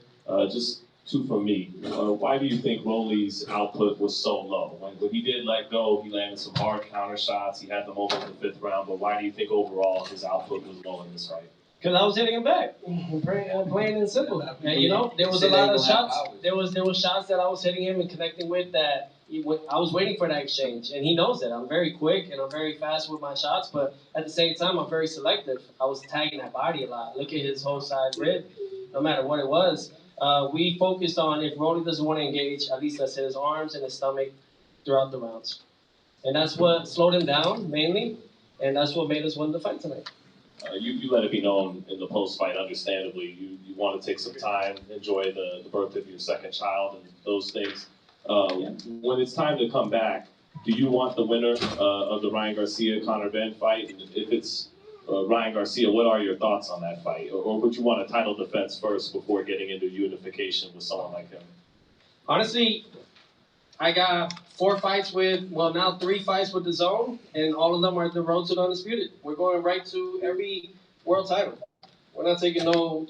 Just two from me. Why do you think Rolly's output was so low? When he did let go, he landed some hard counter shots. He had them over in the fifth round. But why do you think overall his output was low in this fight? Because I was hitting him back, plain and simple. And you know, there was a lot of shots. There was shots that I was hitting him and connecting with that I was waiting for that exchange, and he knows that. I'm very quick and I'm very fast with my shots, but at the same time, I'm very selective. I was tagging that body a lot. Look at his whole side rib. No matter what it was, we focused on if Rolly doesn't want to engage, at least let's hit his arms and his stomach throughout the rounds, and that's what slowed him down mainly, and that's what made us win the fight tonight. You let it be known in the post-fight, understandably, you want to take some time, enjoy the birth of your second child and those things. When it's time to come back, do you want the winner of the Ryan Garcia-Conor Benn fight? And if it's Ryan Garcia, what are your thoughts on that fight? Or would you want a title defense first before getting into unification with someone like him? Honestly, I got 4 fights now 3 fights with the Zone, and all of them are the road to the Undisputed. We're going right to every world title. We're not taking no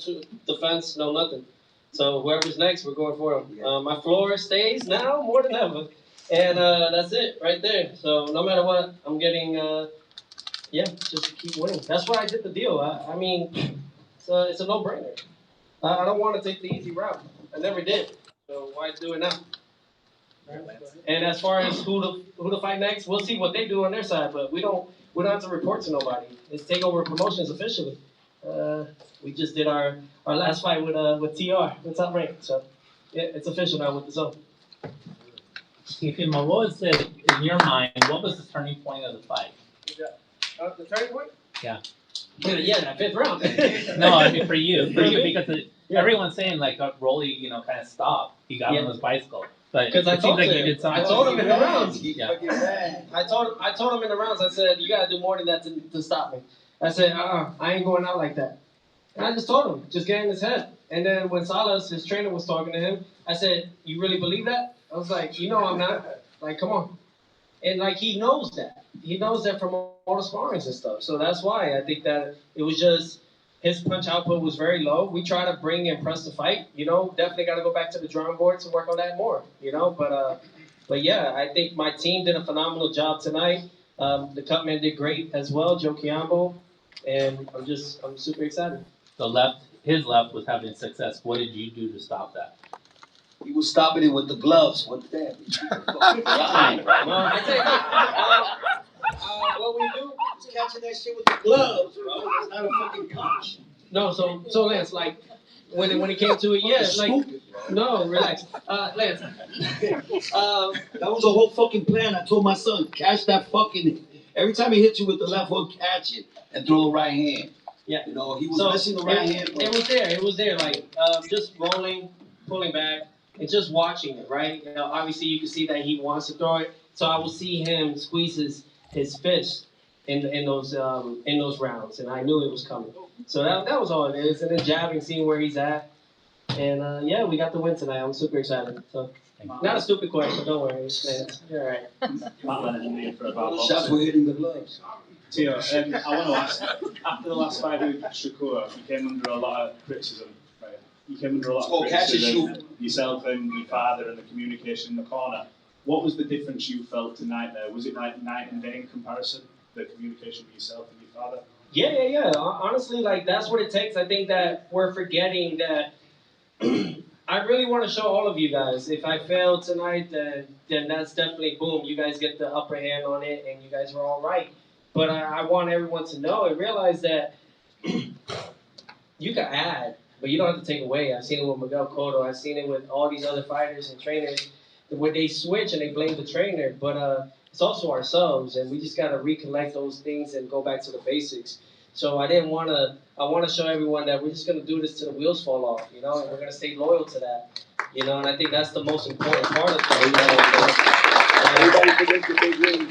defense, no nothing. So whoever's next, we're going for them. My floor stays now more than ever, and that's it right there. So no matter what, I'm getting, just keep winning. That's why I did the deal. I mean, it's a no-brainer. I don't want to take the easy route. I never did. So why do it now? And as far as who to fight next, we'll see what they do on their side. But we don't have to report to nobody. It's Takeover Promotions officially. We just did our last fight with TR. It's Top Rank. So yeah, it's official now with the Zone. Teofimo, what was in your mind? What was the turning point of the fight? The turning point? Yeah. Yeah, that 5th round. No, I mean for you, because everyone's saying like Rolly, kind of stopped. He got on his bicycle. Because I told him in the rounds. Yeah. I told him in the rounds. I said, you gotta do more than that to stop me. I said, I ain't going out like that. And I just told him, just get in his head. And then when Salas, his trainer, was talking to him, I said, you really believe that? I was like, I'm not. Like, come on. And like he knows that. He knows that from all the sparrings and stuff. So that's why I think that it was just his punch output was very low. We try to bring and press the fight, definitely got to go back to the drawing board to work on that more, but yeah, I think my team did a phenomenal job tonight. The Cutman did great as well, Joe Chiambo, and I'm super excited. His left was having success. What did you do to stop that? He was stopping it with the gloves. What the hell? I tell you what we do is catching that shit with the gloves, bro. That's not a fucking punch. No, so Lance, like when it came to it, no, relax, Lance. That was a whole fucking plan. I told my son, catch that fucking. Every time he hits you with the left hook, catch it and throw the right hand. Yeah. He was missing the right hand. It was there, like just rolling, pulling back, and just watching it, right? Obviously you can see that he wants to throw it, so I will see him squeeze his fist in those rounds, and I knew it was coming. So that was all it is, and then jabbing, seeing where he's at, and we got the win tonight. I'm super excited. So not a stupid question, don't worry, man. You're all right. Shots were hitting the gloves. Teo, I want to ask, after the last fight with Shakur, you came under a lot of criticism, right? You came under a lot of criticism, yourself and your father and the communication in the corner. What was the difference you felt tonight there? Was it like night and day in comparison, the communication with yourself and your father? Yeah. Honestly, like, that's what it takes. I think that we're forgetting that I really want to show all of you guys. If I fail tonight, then that's definitely, boom, you guys get the upper hand on it, and you guys were all right. But I want everyone to know and realize that you can add, but you don't have to take away. I've seen it with Miguel Cotto. I've seen it with all these other fighters and trainers where they switch and they blame the trainer. But it's also ourselves, and we just got to recollect those things and go back to the basics. So I want to show everyone that we're just going to do this till the wheels fall off, and we're going to stay loyal to that, and I think that's the most important part of it. Everybody predicted they win.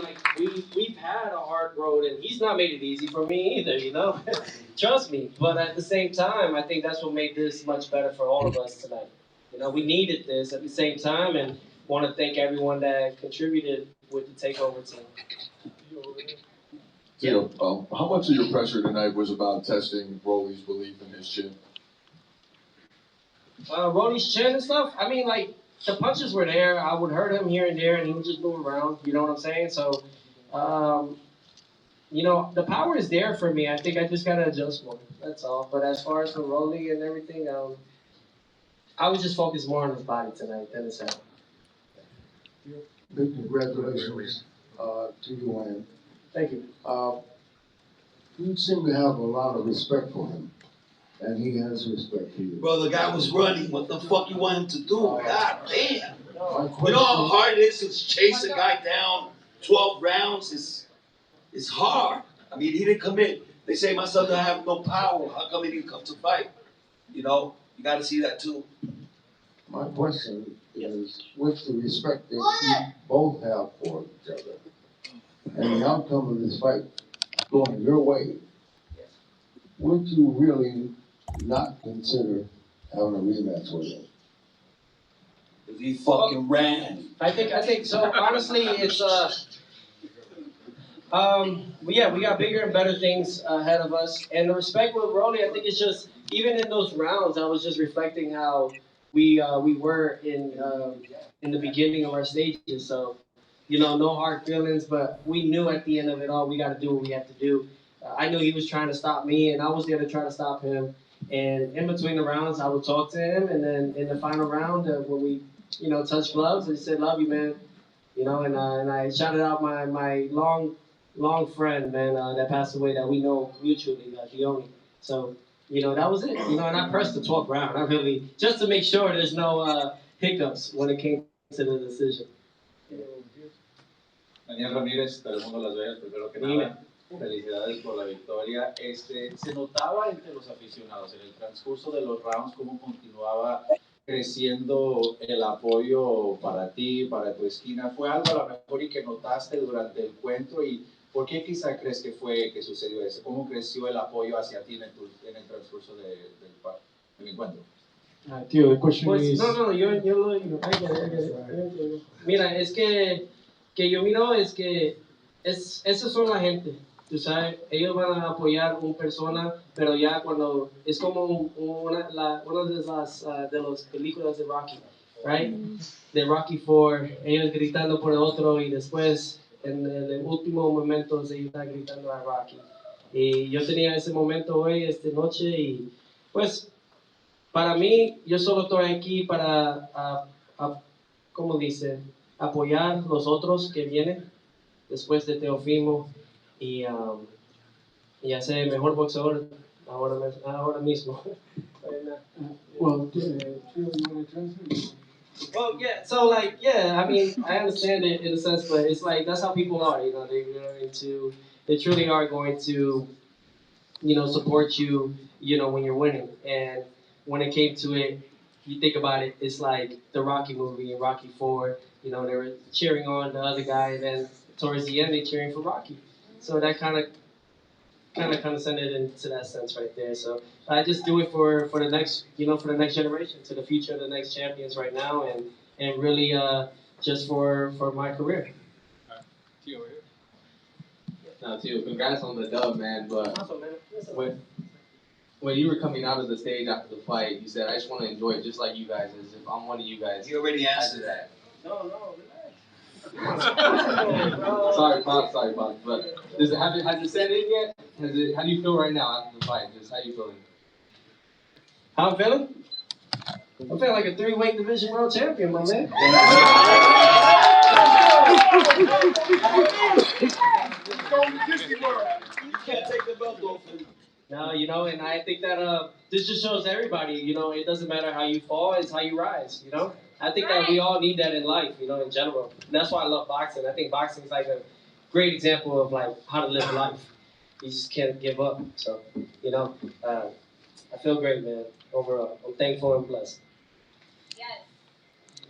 Like we've had a hard road, and he's not made it easy for me either, you know? Trust me. But at the same time, I think that's what made this much better for all of us tonight. You know, we needed this at the same time, and want to thank everyone that contributed with the takeover team. Teo, how much of your pressure tonight was about testing Rolly's belief in his chin? Rolly's chin and stuff, I mean, like, the punches were there. I would hurt him here and there, and he would just move around. You know what I'm saying? So, you know, the power is there for me. I think I just gotta adjust more. That's all. But as far as for Rolly and everything, I was just focused more on his body tonight than his head. Big congratulations to you, Wayne. Thank you. You seem to have a lot of respect for him, and he has respect for you. Bro, the guy was running. What the fuck you want him to do? God damn. My You know how question, hard it is to chase a guy down 12 rounds? It's hard. I mean, he didn't come in. They say my son doesn't have no power. How come he didn't come to fight? You know, you got to see that too. my question is, with the respect that you both have for each other, and the outcome of this fight going your way, would you really not consider having a rematch with him? If he fucking ran. I think so. Honestly, it's yeah, we got bigger and better things ahead of us. And the respect with Rolly, I think it's just even in those rounds, I was just reflecting how we were in the beginning of our stages. So, you know, no hard feelings, but we knew at the end of it all, we got to do what we have to do. I knew he was trying to stop me, and I was there to try to stop him. And in between the rounds, I would talk to him, and then in the final round, when we, you know, touched gloves, he said, "Love you, man." You know, and I shouted out my long friend, man, that passed away that we know mutually, Leone. So, you know, that was it. You know, and I pressed the 12th round. I really, just to make sure there's no hiccups when it came to the decision. Daniel Ramírez, Telemundo Las Vegas, primero que nada, felicidades por la victoria. Se notaba entre los aficionados en el transcurso de los rounds cómo continuaba creciendo el apoyo para ti, para tu esquina. ¿Fue algo a lo mejor y que notaste durante el encuentro? ¿Y por qué quizá crees que fue que sucedió eso? ¿Cómo creció el apoyo hacia ti en el transcurso del encuentro? Tío, the question Pues, is... no, yo lo digo. I get it. Mira, es que yo miro es que esos son la gente, tú sabes, ellos van a apoyar a una persona, pero ya cuando es como una de las películas de Rocky, right? De Rocky 4, ellos gritando por el otro y después en el último momento se iba gritando a Rocky. Y yo tenía ese momento hoy, esta noche, y pues para mí, yo solo estoy aquí para, ¿cómo dice? Apoyar los otros que vienen después de Teofimo y hacer el mejor boxeador ahora mismo. Well, you want to translate? Well, yeah, so like, yeah, I mean, I understand it in a sense, but it's like, that's how people are, you know, they truly are going to, you know, support you, you know, when you're winning. And when it came to it, you think about it, it's like the Rocky movie in Rocky 4, you know, they were cheering on the other guy, and then towards the end, they're cheering for Rocky. So that kind of sent it into that sense right there. So I just do it for the next, you know, for the next generation, to the future of the next champions right now, and really just for my career. Now, too, congrats on the dub, man. But when you were coming out of the stage after the fight, you said, "I just want to enjoy it just like you guys, as if I'm one of you guys." He already answered that. No, relax. Sorry, Pops. But has it set in yet? How do you feel right now after the fight? Just how you feeling? How I'm feeling? I'm feeling like a 3-weight division world champion, my man. You can't take the belt off him. No, you know, and I think that this just shows everybody, you know, it doesn't matter how you fall, it's how you rise, you know? I think that we all need that in life, you know, in general. And that's why I love boxing. I think boxing is like a great example of like how to live life. You just can't give up. So, you know, I feel great, man, overall. I'm thankful and blessed.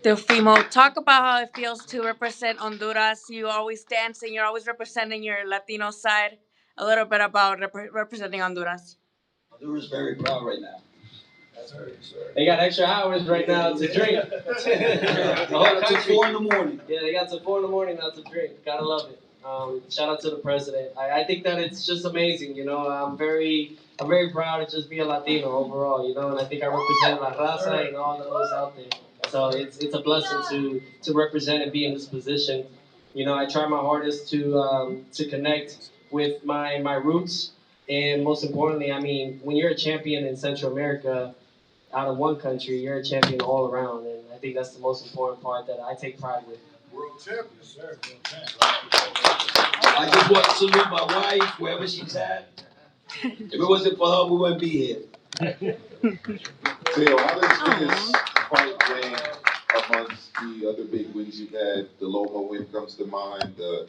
Teofimo, talk about how it feels to represent Honduras. You always dance and you're always representing your Latino side. A little bit about representing Honduras. Honduras is very proud right now. They got extra hours right now to drink. The whole Until country. 4 in the morning. Yeah, they got till 4 in the morning now to drink. Gotta love it. Shout out to the president. I think that it's just amazing. You know, I'm very proud to just be a Latino overall. You know, and I think I represent La Raza and all those out there. So it's a blessing to represent and be in this position. You know, I try my hardest to connect with my roots, and most importantly, I mean, when you're a champion in Central America, out of one country, you're a champion all around, and I think that's the most important part that I take pride with. World champion, sir. I just want to salute my wife, wherever she's at. If it wasn't for her, we wouldn't be here. Teo, how does this fight rank amongst the other big wins you've had? The Loma win comes to mind, the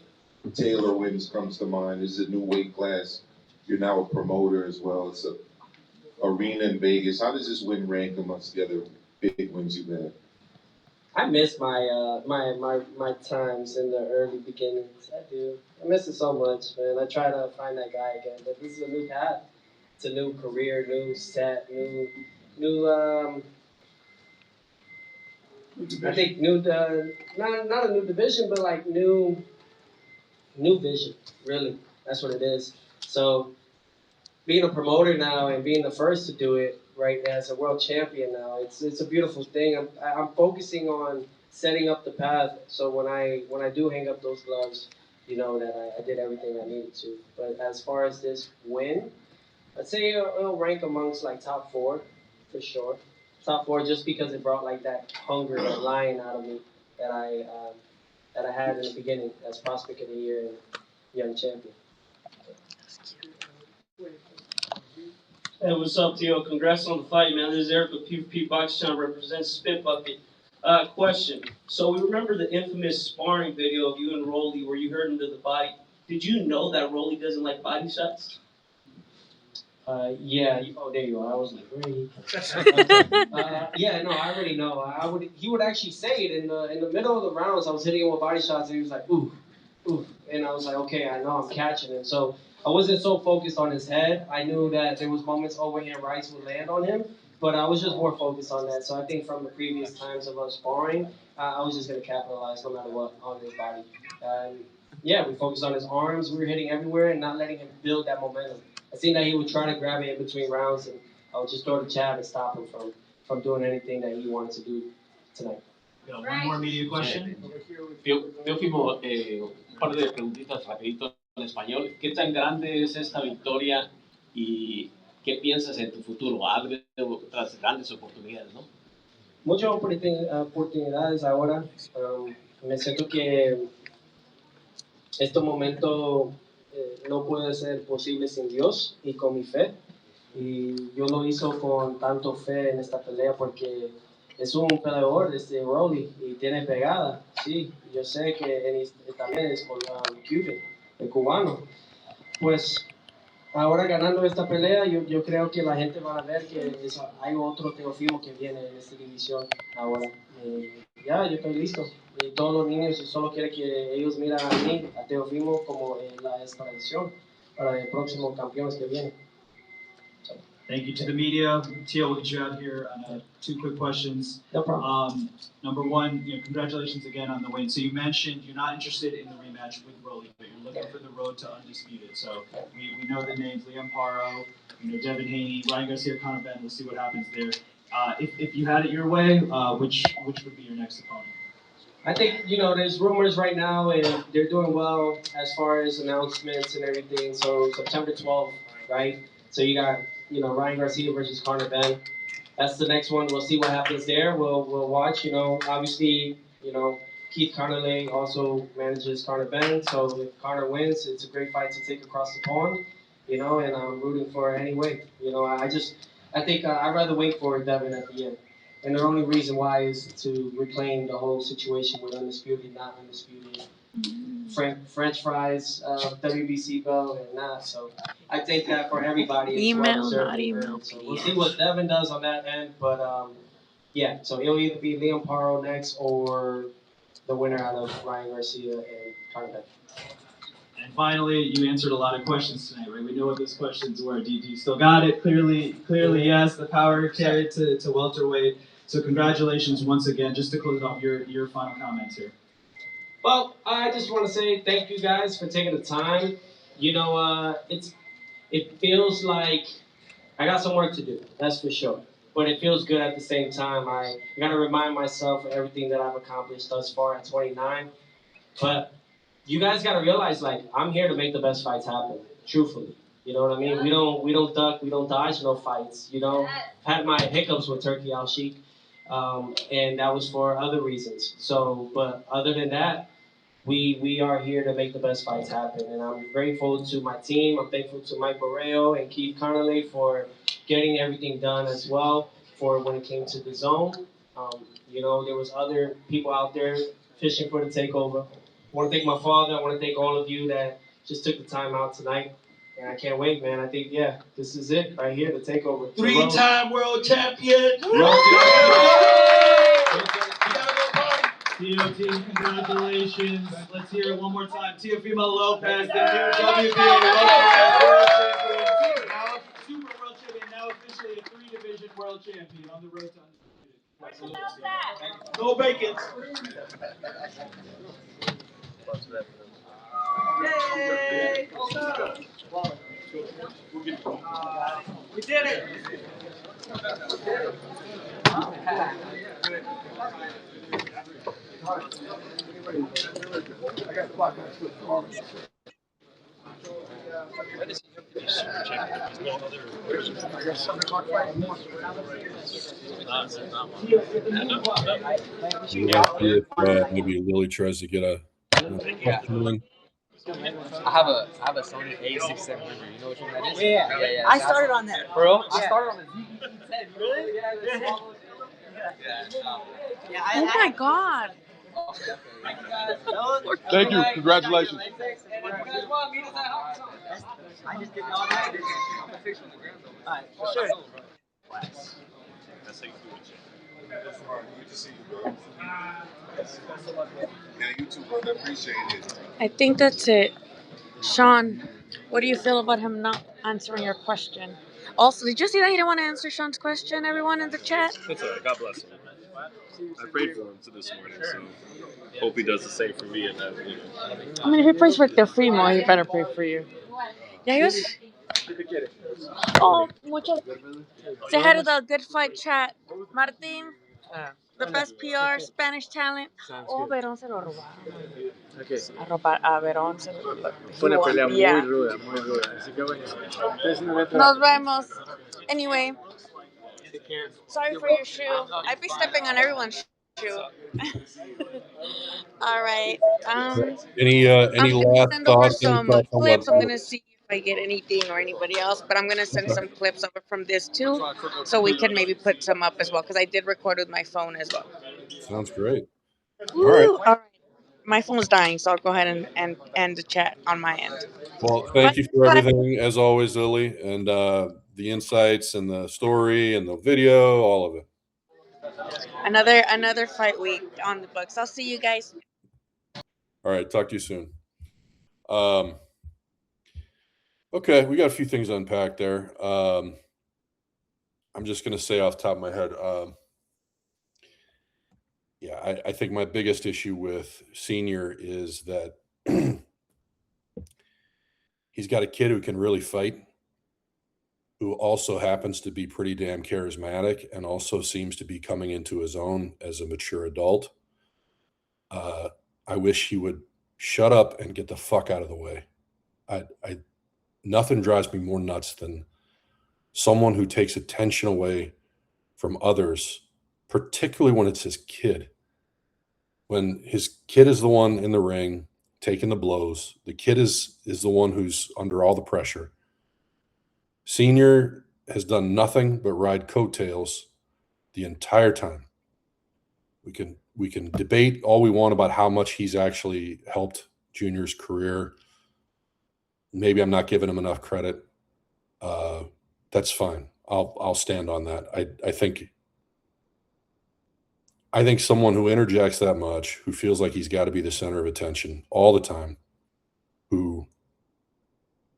Taylor wins comes to mind. This is a new weight class. You're now a promoter as well. It's a arena in Vegas. How does this win rank amongst the other big wins you've had? I miss my times in the early beginnings. I do. I miss it so much, man. I try to find that guy again, but this is a new path. It's a new career, new set, new I think not a new division, but like new vision. Really, that's what it is. So being a promoter now and being the first to do it right as a world champion now, it's a beautiful thing. I'm focusing on setting up the path. So when I do hang up those gloves, you know that I did everything I needed to. But as far as this win, I'd say it'll rank amongst like top 4 for sure. Top 4 just because it brought like that hunger, that lion out of me that I had in the beginning as prospect of the year and young champion. Hey, what's up, Teo? Congrats on the fight, man. This is Eric with PvP Boxtown, represents Spit Bucket. Question. So we remember the infamous sparring video of you and Rolly where you hurt him to the body. Did you know that Rolly doesn't like body shots? Yeah. There you are. I was like, really? Yeah, no, I already know. He would actually say it in the middle of the rounds. I was hitting him with body shots, and he was like, ooh, ooh, and I was like, okay, I know I'm catching him. So I wasn't so focused on his head. I knew that there was moments overhand rights would land on him, but I was just more focused on that. So I think from the previous times of us sparring, I was just gonna capitalize no matter what on his body. Yeah, we focused on his arms. We were hitting everywhere and not letting him build that momentum. I seen that he would try to grab it in between rounds, and I would just throw the jab and stop him from doing anything that he wanted to do tonight. One more media question. Teofimo, un par de preguntitas rapidito en español. ¿Qué tan grande es esta victoria y qué piensas en tu futuro? Abre otras grandes oportunidades, ¿no? Muchas oportunidades ahora. Me siento que este momento no puede ser posible sin Dios y con mi fe. Y yo lo hice con tanto fe en esta pelea porque es un peleador desde Rolly y tiene pegada, sí. Yo sé que también es con Cuban, el cubano. Pues ahora ganando esta pelea, yo creo que la gente va a ver que hay otro Teofimo que viene en esta división ahora. Ya, yo estoy listo. Y todos los niños solo quieren que ellos miren a mí, a Teofimo, como la inspiración para el próximo campeón que viene. Thank you to the media. Teo, we'll get you out here on 2 quick questions. No problem. Number 1, congratulations again on the win. So you mentioned you're not interested in the rematch with Rolly, but you're looking for the road to undisputed. So we know the names: Liam Paro, Devin Haney, Ryan Garcia, Conor Ben. We'll see what happens there. If you had it your way, which would be your next opponent? I think, there's rumors right now, and they're doing well as far as announcements and everything. So September 12th, right? So you got, Ryan Garcia versus Conor Ben. That's the next one. We'll see what happens there. We'll watch. Obviously, Keith Connerly also manages Conor Ben. So if Conor wins, it's a great fight to take across the pond. And I'm rooting for it anyway. I think I'd rather wait for Devin at the end. And the only reason why is to reclaim the whole situation with undisputed, not undisputed. French fries, WBC belt, and not. So I think that for everybody, it's Email, well deserved. not email. So we'll see what Devin does on that end, but Yeah, so it'll either be Liam Paro next or the winner out of Ryan Garcia and Carter. And finally, you answered a lot of questions tonight, right? We know what those questions were. Do you still got it? Clearly, yes. The power carried to welterweight. So congratulations once again. Just to close off, your final comments here. Well, I just want to say thank you guys for taking the time. You know, it feels like I got some work to do. That's for sure. But it feels good at the same time. I got to remind myself of everything that I've accomplished thus far at 29. But you guys got to realize, like, I'm here to make the best fights happen. Truthfully, you know what I mean. We don't duck, we don't dodge no fights. You know, had my hiccups with Turkey Al Sheikh, and that was for other reasons. So, but other than that, we are here to make the best fights happen. And I'm grateful to my team. I'm thankful to Mike Borreo and Keith Connolly for getting everything done as well for when it came to the zone. You know, there was other people out there fishing for the takeover. I want to thank my father. I want to thank all of you that just took the time out tonight. And I can't wait, man. I think, yeah, this is it right here, the takeover. Three-time world champion. Teo team, congratulations. Let's hear it one more time. Teofimo Lopez, the new WBA world champion. Now super world champion, now officially a 3-division world champion on the road to No bacon. Yay! We did it! Yeah, see if maybe Lily tries to get a question in. I have a Sony A6700. You know which one that is? Yeah. I started on that. Bro, I started on the ZV10. Really? Yeah. Oh my God. Thank you. Congratulations. I just did all that. Alright, for sure. That's how you do it, good to see you, bro. Yeah, you too, brother. Appreciate it. I think that's it. Sean, what do you feel about him not answering your question? Also, did you see that he didn't want to answer Sean's question, everyone in the chat? That's all right. God bless him. I prayed for him this morning, so hope he does the same for me. And that, you know. I mean, if he prays for Teofimo, he better pray for you. Yeah, he was... Oh, muchas... Say hi to the Good Fight chat. Martin, the best PR, Spanish talent. Oh, Verón se lo robaron. A Verón se lo robaron. Fue una pelea muy Yeah. ruda, muy ruda. Así que bueno. Nos vemos. Anyway, sorry for your shoe. I'd be stepping on everyone's shoe. All right. Any I'm gonna last send over thoughts? Any some thoughts on clips. I'm what? gonna see if I get anything or anybody else, but I'm gonna send Okay. some clips over from this too, so we can maybe put some up as well, because I did record with my phone as well. Sounds great. Woo! All right. All right. My phone's dying, so I'll go ahead and end the chat on my end. Well, thank you for everything, as always, Lily, and the insights and the story and the video, all of it. Another fight week on the books. I'll see you guys. All right. Talk to you soon. Okay, we got a few things to unpack there. I'm just going to say off the top of my head, yeah, I think my biggest issue with Senior is that he's got a kid who can really fight, who also happens to be pretty damn charismatic and also seems to be coming into his own as a mature adult. I wish he would shut up and get the fuck out of the way. Nothing drives me more nuts than someone who takes attention away from others, particularly when it's his kid. When his kid is the one in the ring taking the blows, the kid is the one who's under all the pressure. Senior has done nothing but ride coattails the entire time. We can debate all we want about how much he's actually helped Junior's career. Maybe I'm not giving him enough credit. That's fine. I'll stand on that. I think I think someone who interjects that much, who feels like he's got to be the center of attention all the time, who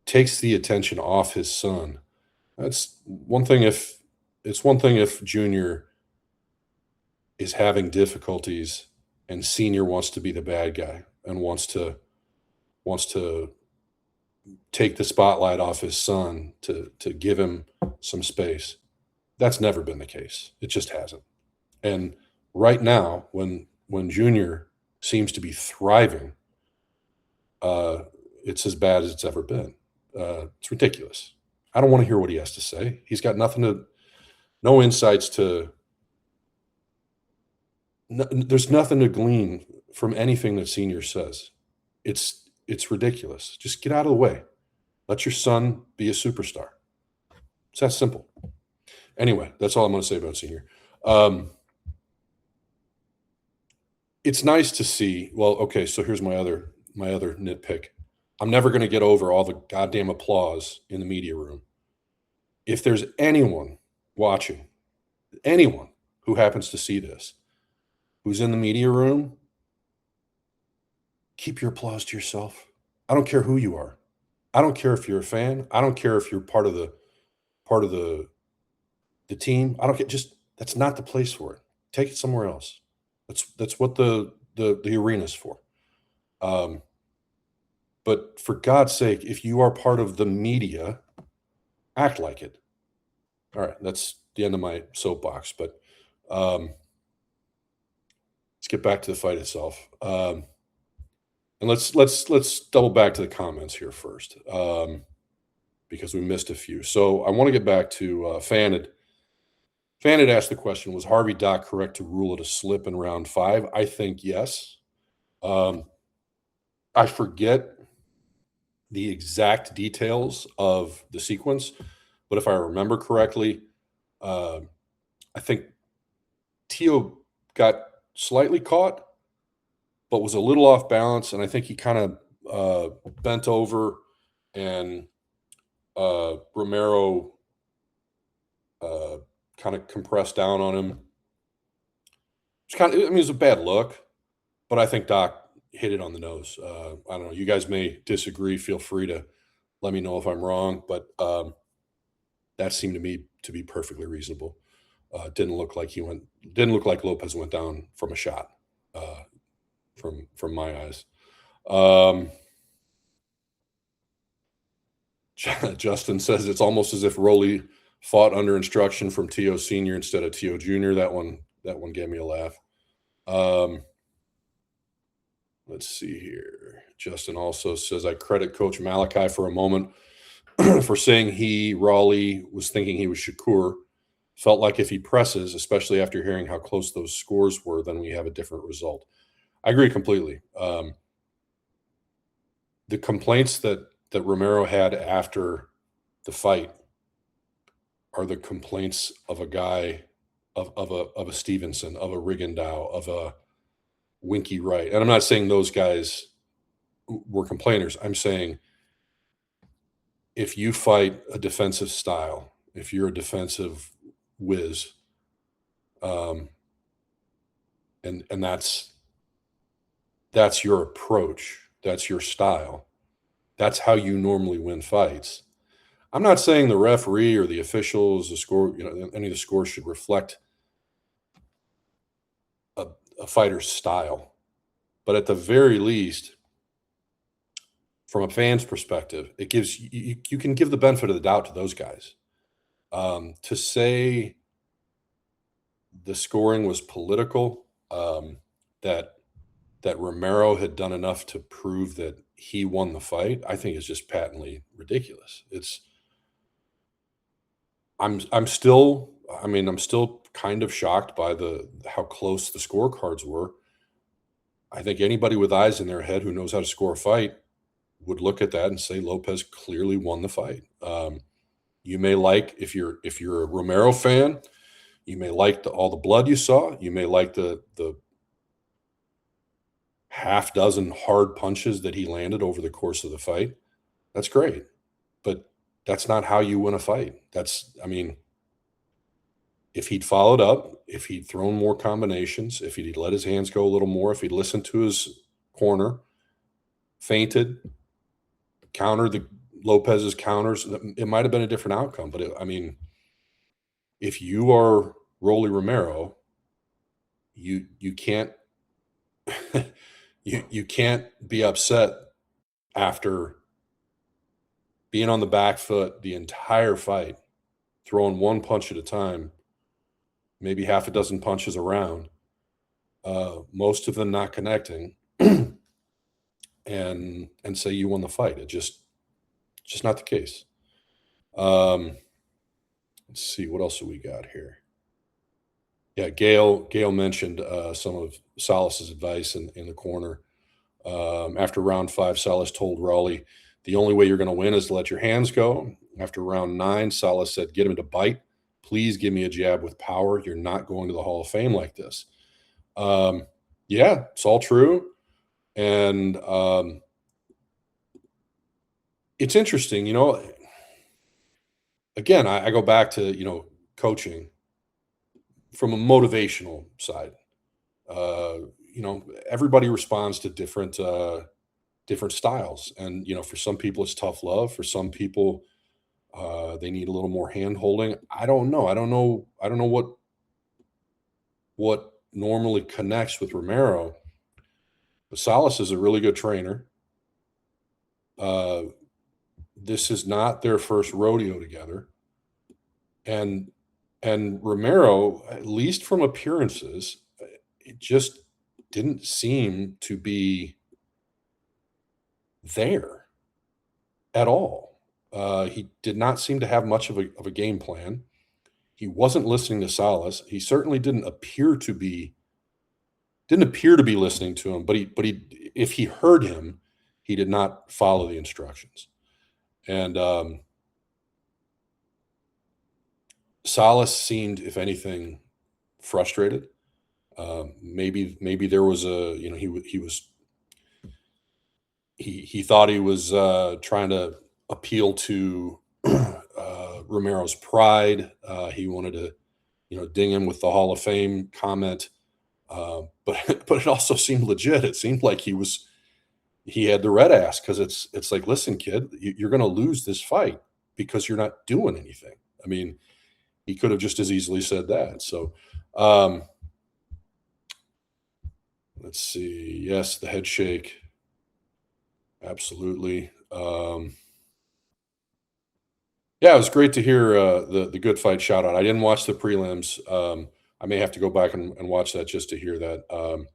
takes the attention off his son. That's one thing. It's one thing if Junior is having difficulties and Senior wants to be the bad guy and wants to take the spotlight off his son to give him some space. That's never been the case. It just hasn't. And right now, when Junior seems to be thriving, it's as bad as it's ever been. It's ridiculous. I don't want to hear what he has to say. He's got no insights there's nothing to glean from anything that Senior says. It's ridiculous. Just get out of the way. Let your son be a superstar. It's that simple. Anyway, that's all I'm going to say about Senior. It's nice to see. Well, okay, so here's my other nitpick. I'm never going to get over all the goddamn applause in the media room. If there's anyone watching, anyone who happens to see this, who's in the media room, keep your applause to yourself. I don't care who you are. I don't care if you're a fan. I don't care if you're part of the team. I don't care. Just that's not the place for it. Take it somewhere else. That's what the arena's for. But for God's sake, if you are part of the media, act like it. All right, that's the end of my soapbox. But let's get back to the fight itself. And let's double back to the comments here first, because we missed a few. So I want to get back to Fan had asked the question: was Harvey Dock correct to rule it a slip in round 5? I think yes. I forget the exact details of the sequence, but if I remember correctly, I think Teo got slightly caught, but was a little off balance, and I think he kind of bent over, and Romero kind of compressed down on him. It was a bad look, but I think Doc hit it on the nose. I don't know. You guys may disagree. Feel free to let me know if I'm wrong, but that seemed to me to be perfectly reasonable. Didn't look like Lopez went down from a shot, from my eyes. Justin says it's almost as if Rolly fought under instruction from Teo Sr. instead of Teo Jr. That one gave me a laugh. Let's see here. Justin also says, I credit Coach Malachi for a moment for saying Raleigh was thinking he was Shakur. Felt like if he presses, especially after hearing how close those scores were, then we have a different result. I agree completely. The complaints that Romero had after the fight are the complaints of a guy, of a Stevenson, of a Rigondeaux, of a Winky Wright. And I'm not saying those guys were complainers. I'm saying if you fight a defensive style, if you're a defensive whiz, and that's your approach, that's your style, that's how you normally win fights. I'm not saying the referee or the officials, the score, any of the scores should reflect a fighter's style, but at the very least, from a fan's perspective, it gives you can give the benefit of the doubt to those guys. To say the scoring was political, that Romero had done enough to prove that he won the fight, I think is just patently ridiculous. I'm still kind of shocked by how close the scorecards were. I think anybody with eyes in their head who knows how to score a fight would look at that and say Lopez clearly won the fight. You may like, if you're a Romero fan, you may like all the blood you saw. You may like the half dozen hard punches that he landed over the course of the fight. That's great, but that's not how you win a fight. if he'd followed up, if he'd thrown more combinations, if he'd let his hands go a little more, if he'd listened to his corner, feinted, countered the Lopez's counters, it might have been a different outcome. But I mean, if you are Rolly Romero, you can't you can't be upset after being on the back foot the entire fight, throwing one punch at a time, maybe half a dozen punches around, most of them not connecting, and say you won the fight. It's just not the case. Let's see, what else do we got here? Yeah, Gail mentioned some of Salas's advice in the corner. After round 5, Salas told Raleigh, the only way you're going to win is to let your hands go. After round 9, Salas said, get him to bite. Please give me a jab with power. You're not going to the Hall of Fame like this. Yeah, it's all true. And it's interesting, again, I go back to, coaching from a motivational side. Everybody responds to different styles. And, for some people it's tough love. For some people, they need a little more hand holding. I don't know what normally connects with Romero. But Salas is a really good trainer. This is not their first rodeo together. And Romero, at least from appearances, it just didn't seem to be there at all. He did not seem to have much of a game plan. He wasn't listening to Salas. He certainly didn't appear to be listening to him, but he if he heard him, he did not follow the instructions. And Salas seemed, if anything, frustrated. Maybe there was he thought he was trying to appeal to Romero's pride. He wanted to, ding him with the Hall of Fame comment. But it also seemed legit. It seemed like he had the red ass, because it's like, listen, kid, you're going to lose this fight because you're not doing anything. I mean, he could have just as easily said that. So, let's see. Yes, the head shake. Absolutely. Yeah, it was great to hear the good fight shout out. I didn't watch the prelims. I may have to go back and watch that just to hear that.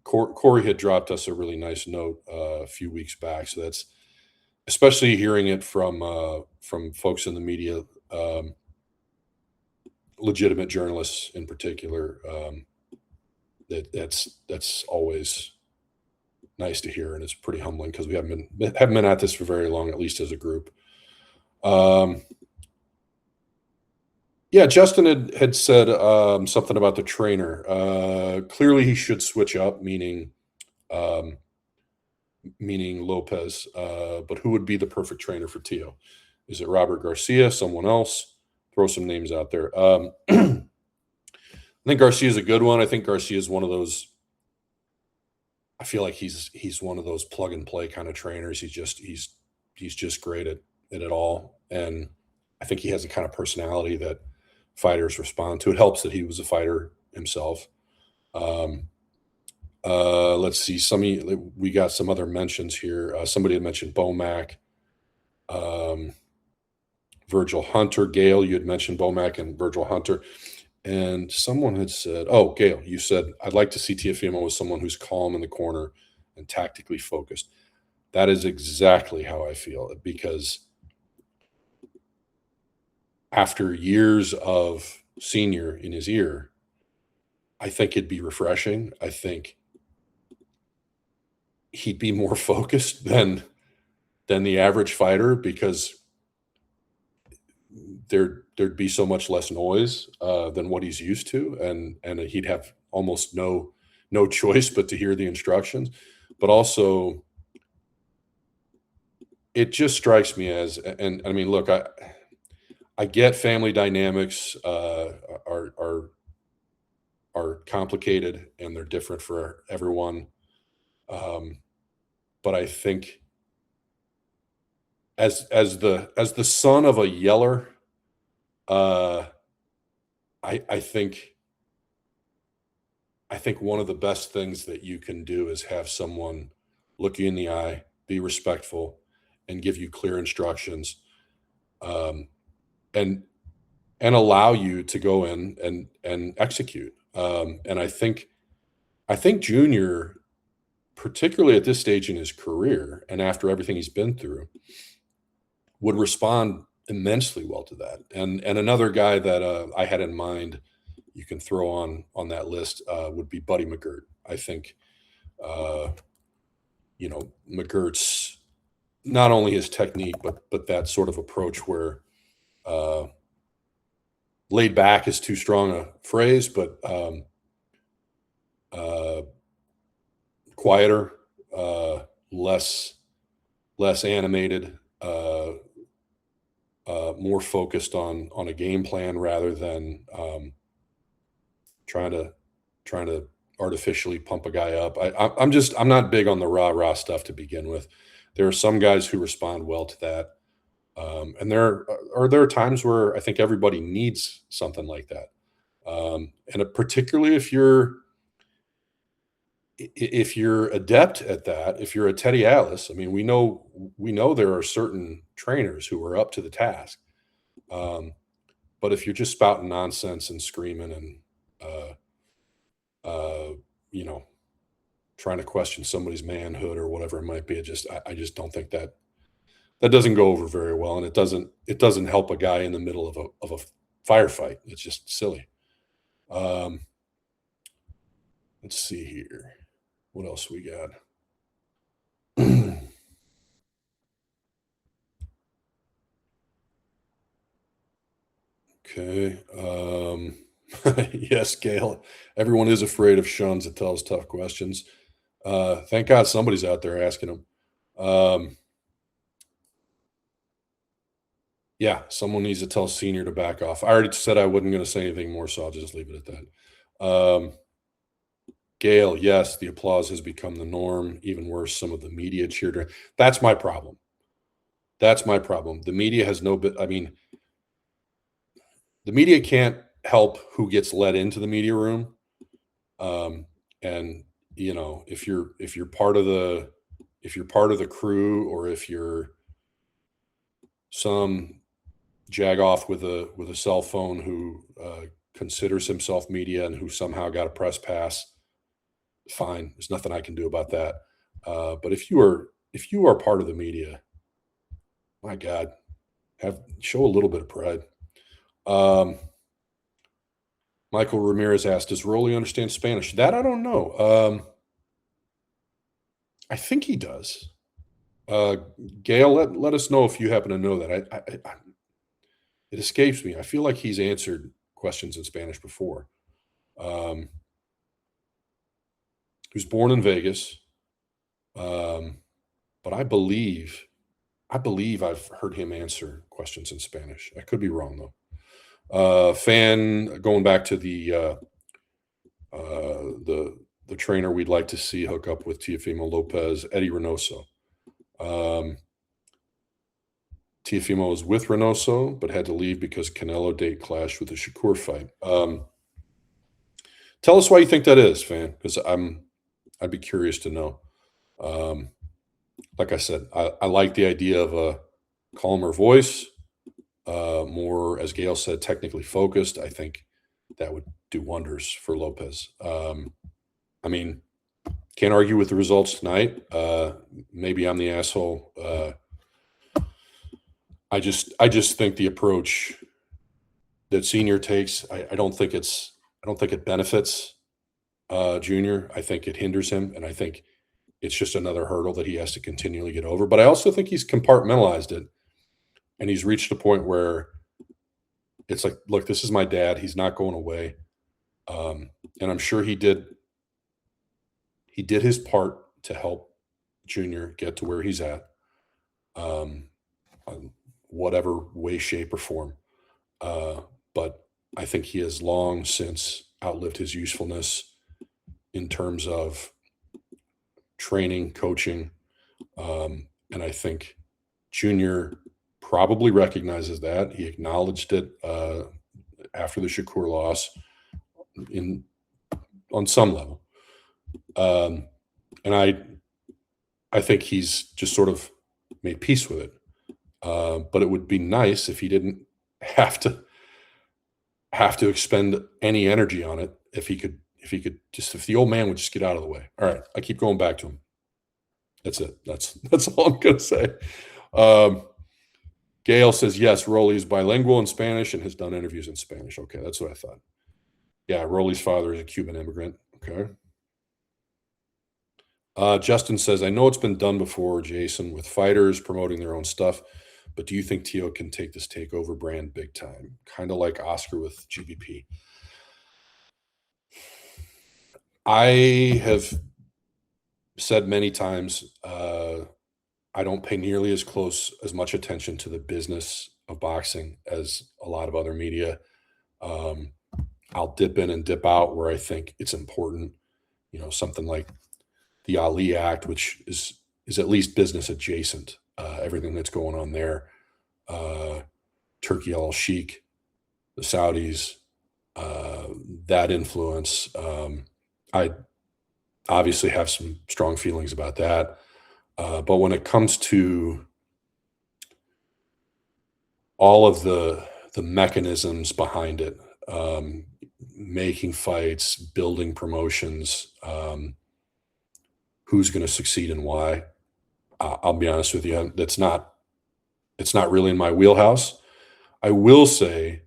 Corey had dropped us a really nice note a few weeks back. So that's, especially hearing it from folks in the media, legitimate journalists in particular, that's always nice to hear, and it's pretty humbling because we haven't been at this for very long, at least as a group. Yeah, Justin had said something about the trainer. Clearly, he should switch up, meaning Lopez. But who would be the perfect trainer for Teo? Is it Robert Garcia? Someone else? Throw some names out there. I think Garcia is a good one. I think Garcia is one of those. I feel like he's one of those plug and play kind of trainers. He's just great at it all, and I think he has the kind of personality that fighters respond to. It helps that he was a fighter himself. Let's see. We got some other mentions here. Somebody had mentioned Bomac, Virgil Hunter. Gail, you had mentioned Bomac and Virgil Hunter. And someone had said, oh, Gail, you said, I'd like to see Teofimo as someone who's calm in the corner and tactically focused. That is exactly how I feel, because after years of senior in his ear, I think it'd be refreshing. I think he'd be more focused than the average fighter, because there'd be so much less noise than what he's used to, and he'd have almost no choice but to hear the instructions. But also, it just strikes me as, and I mean, look, I get family dynamics are complicated and they're different for everyone. But I think as the son of a yeller, I think one of the best things that you can do is have someone look you in the eye, be respectful, and give you clear instructions, and allow you to go in and execute. And I think Junior, particularly at this stage in his career and after everything he's been through, would respond immensely well to that. And another guy that I had in mind you can throw on that list would be Buddy McGirt. I think McGirt's not only his technique but that sort of approach where laid back is too strong a phrase, but quieter, less animated, more focused on a game plan rather than trying to artificially pump a guy up. I'm not big on the rah stuff to begin with. There are some guys who respond well to that, and there are times where I think everybody needs something like that, and particularly if you're adept at that, if you're a Teddy Atlas. I mean, we know there are certain trainers who are up to the task, but if you're just spouting nonsense and screaming and trying to question somebody's manhood or whatever it might be, I just don't think that doesn't go over very well, and it doesn't help a guy in the middle of a firefight. It's just silly. Let's see here. What else we got? Okay. Yes, Gail. Everyone is afraid of Shuns that tells tough questions. Thank God somebody's out there asking them. Yeah, someone needs to tell Senior to back off. I already said I wasn't going to say anything more, so I'll just leave it at that. Gail, yes, the applause has become the norm. Even worse, some of the media cheered. That's my problem. The media has no bit. I mean, the media can't help who gets let into the media room. And if you're part of the crew, or if you're some jagoff with a cell phone who considers himself media and who somehow got a press pass, fine. There's nothing I can do about that. But if you are part of the media, my God, show a little bit of pride. Michael Ramirez asked, does Rolly understand Spanish? That I don't know. I think he does. Gail, let us know if you happen to know that. It escapes me. I feel like he's answered questions in Spanish before. He was born in Vegas, but I believe I've heard him answer questions in Spanish. I could be wrong though. Fan, going back to the trainer we'd like to see hook up with Teofimo Lopez, Eddie Reynoso. Teofimo was with Reynoso, but had to leave because Canelo date clashed with the Shakur fight. Tell us why you think that is, Fan, because I'd be curious to know. Like I said, I like the idea of a calmer voice, more, as Gail said, technically focused. I think that would do wonders for Lopez. I mean, can't argue with the results tonight. Maybe I'm the asshole. I just think the approach that Senior takes, I don't think it benefits Junior. I think it hinders him, and I think it's just another hurdle that he has to continually get over. But I also think he's compartmentalized it, and he's reached a point where it's like, look, this is my dad. He's not going away, and I'm sure he did his part to help Junior get to where he's at, whatever way, shape, or form. but I think he has long since outlived his usefulness in terms of training, coaching, and I think Junior probably recognizes that. He acknowledged it after the Shakur loss on some level. And I think he's just sort of made peace with it. But it would be nice if he didn't have to expend any energy on it. If the old man would just get out of the way. All right, I keep going back to him. That's it. That's all I'm gonna say. Gail says yes. Rolly is bilingual in Spanish and has done interviews in Spanish. Okay, that's what I thought. Yeah, Rolly's father is a Cuban immigrant. Okay. Justin says, I know it's been done before, Jason, with fighters promoting their own stuff, but do you think Teo can take this takeover brand big time? Kind of like Oscar with GVP. I have said many times, I don't pay nearly as much attention to the business of boxing as a lot of other media. I'll dip in and dip out where I think it's important. Something like the Ali Act, which is at least business adjacent. Everything that's going on there, Turkey Al Sheikh, the Saudis, that influence. I obviously have some strong feelings about that. But when it comes to all of the mechanisms behind it, making fights, building promotions, who's going to succeed and why, I'll be honest with you, it's not really in my wheelhouse. I will say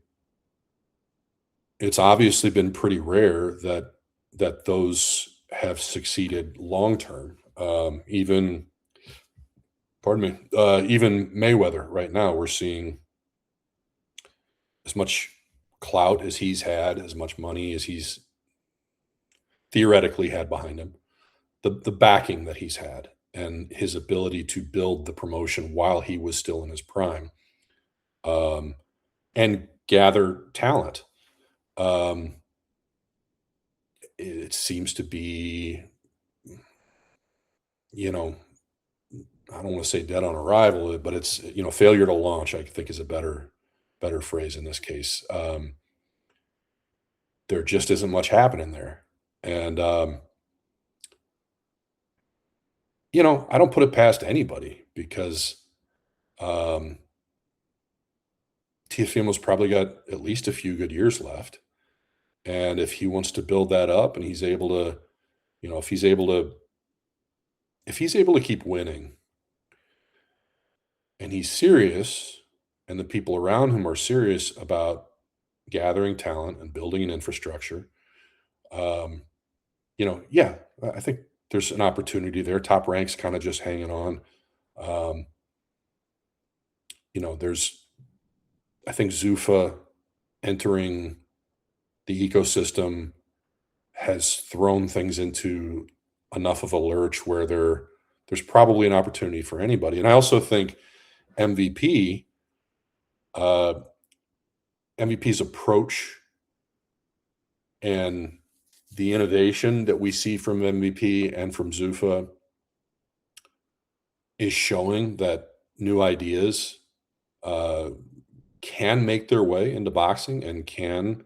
it's obviously been pretty rare that those have succeeded long term. Even Mayweather right now, we're seeing as much clout as he's had, as much money as he's theoretically had behind him, the backing that he's had, and his ability to build the promotion while he was still in his prime, and gather talent. It seems to be, I don't want to say dead on arrival, but it's, failure to launch, I think, is a better phrase in this case. There just isn't much happening there. And, I don't put it past anybody because Teofimo's probably got at least a few good years left. And if he wants to build that up and he's able to, if he's able to keep winning and he's serious and the people around him are serious about gathering talent and building an infrastructure, yeah, I think there's an opportunity there. Top Rank's kind of just hanging on. I think Zuffa entering the ecosystem has thrown things into enough of a lurch where there's probably an opportunity for anybody. And I also think MVP's approach and the innovation that we see from MVP and from Zuffa is showing that new ideas can make their way into boxing and can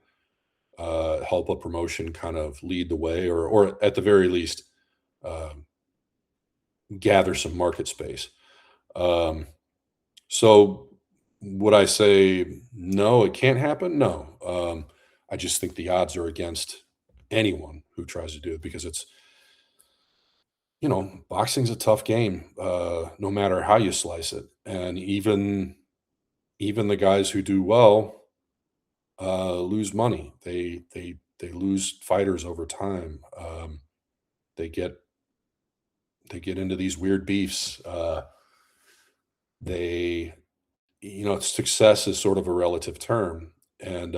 help a promotion kind of lead the way, or at the very least gather some market space. So would I say no, it can't happen? No. I just think the odds are against anyone who tries to do it because it's, boxing's a tough game, no matter how you slice it. And even the guys who do well lose money. They lose fighters over time. They get into these weird beefs. Success is sort of a relative term, and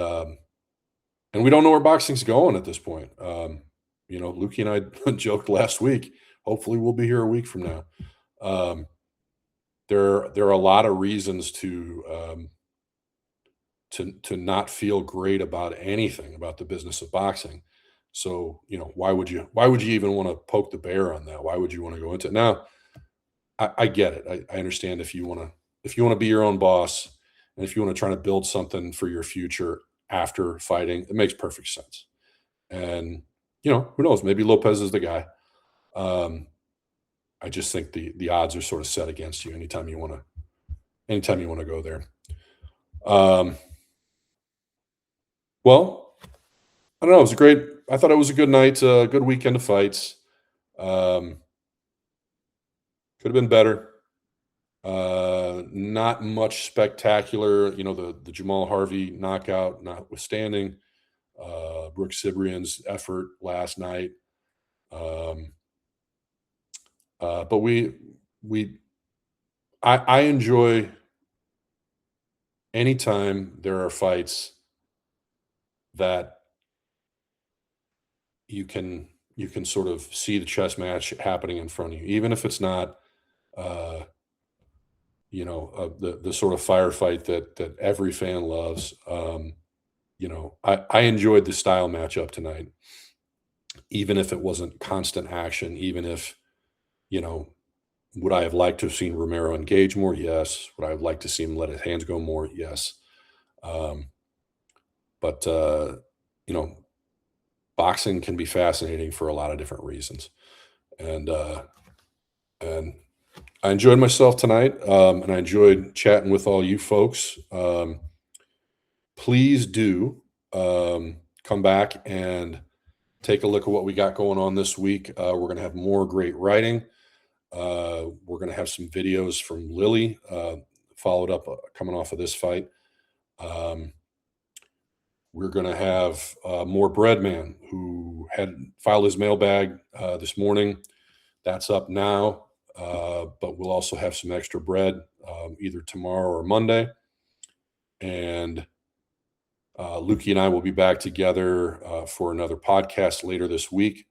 we don't know where boxing's going at this point. Lukey and I joked last week. Hopefully, we'll be here a week from now. There are a lot of reasons to to not feel great about anything about the business of boxing. So, why would you even want to poke the bear on that? Why would you want to go into it? Now, I get it. I understand if you want to be your own boss, and if you want to try to build something for your future after fighting, it makes perfect sense. And who knows? Maybe Lopez is the guy. I just think the odds are sort of set against you anytime you want to go there. Well, I don't know. I thought it was a good night, good weekend of fights. Could have been better. Not much spectacular. The Jamal Harvey knockout notwithstanding. Brooks Sibrian's effort last night. But I enjoy anytime there are fights that you can sort of see the chess match happening in front of you, even if it's not the sort of firefight that every fan loves. I enjoyed the style matchup tonight, even if it wasn't constant action, even if would I have liked to have seen Romero engage more? Yes. Would I have liked to see him let his hands go more? Yes. But boxing can be fascinating for a lot of different reasons. And I enjoyed myself tonight, and I enjoyed chatting with all you folks. Please do come back and take a look at what we got going on this week. We're going to have more great writing. We're going to have some videos from Lily followed up coming off of this fight. We're going to have more Breadman, who had filed his mailbag this morning. That's up now, but we'll also have some extra bread either tomorrow or Monday. And Lukey and I will be back together for another podcast later this week.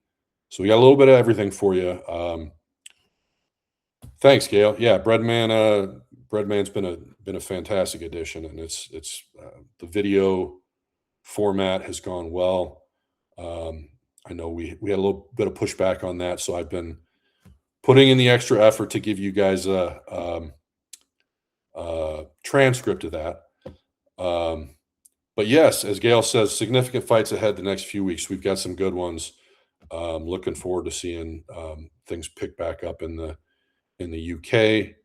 So we got a little bit of everything for you. Thanks, Gail. Yeah, Breadman's been a fantastic addition, and it's the video format has gone well. I know we had a little bit of pushback on that, so I've been putting in the extra effort to give you guys a transcript of that. But yes, as Gail says, significant fights ahead the next few weeks. We've got some good ones. Looking forward to seeing things pick back up in the UK.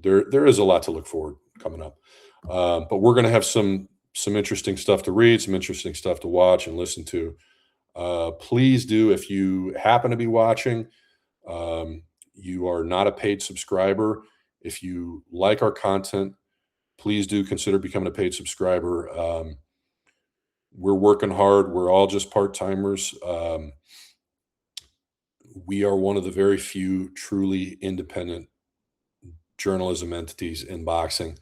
There is a lot to look forward coming up. But we're going to have some interesting stuff to read, some interesting stuff to watch and listen to. Please do, if you happen to be watching, you are not a paid subscriber. If you like our content, please do consider becoming a paid subscriber. We're working hard. We're all just part-timers. We are one of the very few truly independent journalism entities in boxing.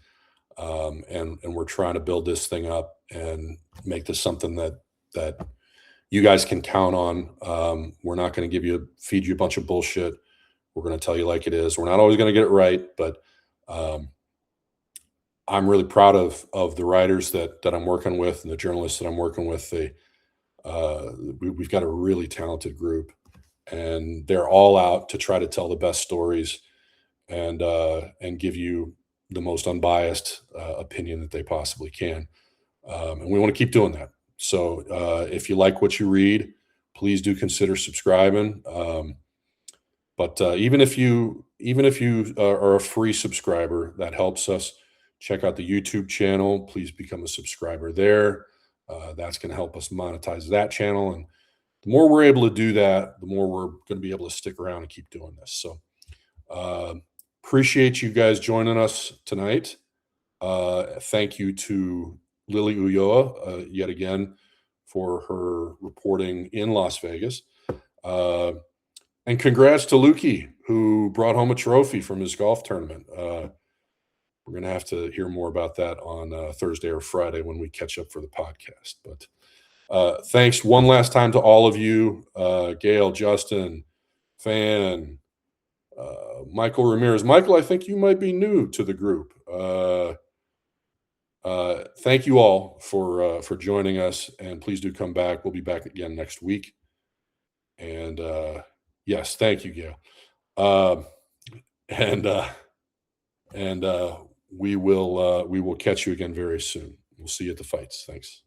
And we're trying to build this thing up and make this something that you guys can count on. We're not going to feed you a bunch of bullshit. We're going to tell you like it is. We're not always going to get it right, but I'm really proud of the writers that I'm working with and the journalists that I'm working with. We've got a really talented group, and they're all out to try to tell the best stories and give you the most unbiased opinion that they possibly can. And we want to keep doing that. So if you like what you read, please do consider subscribing. But even if you are a free subscriber, that helps us. Check out the YouTube channel. Please become a subscriber there. That's going to help us monetize that channel. And the more we're able to do that, the more we're going to be able to stick around and keep doing this. So appreciate you guys joining us tonight. Thank you to Lily Ulloa yet again for her reporting in Las Vegas. And congrats to Lukey, who brought home a trophy from his golf tournament. We're going to have to hear more about that on Thursday or Friday when we catch up for the podcast. But thanks one last time to all of you, Gail, Justin, Fan, Michael Ramirez. Michael, I think you might be new to the group. Thank you all for joining us, and please do come back. We'll be back again next week. And yes, thank you, Gail. And we will catch you again very soon. We'll see you at the fights. Thanks.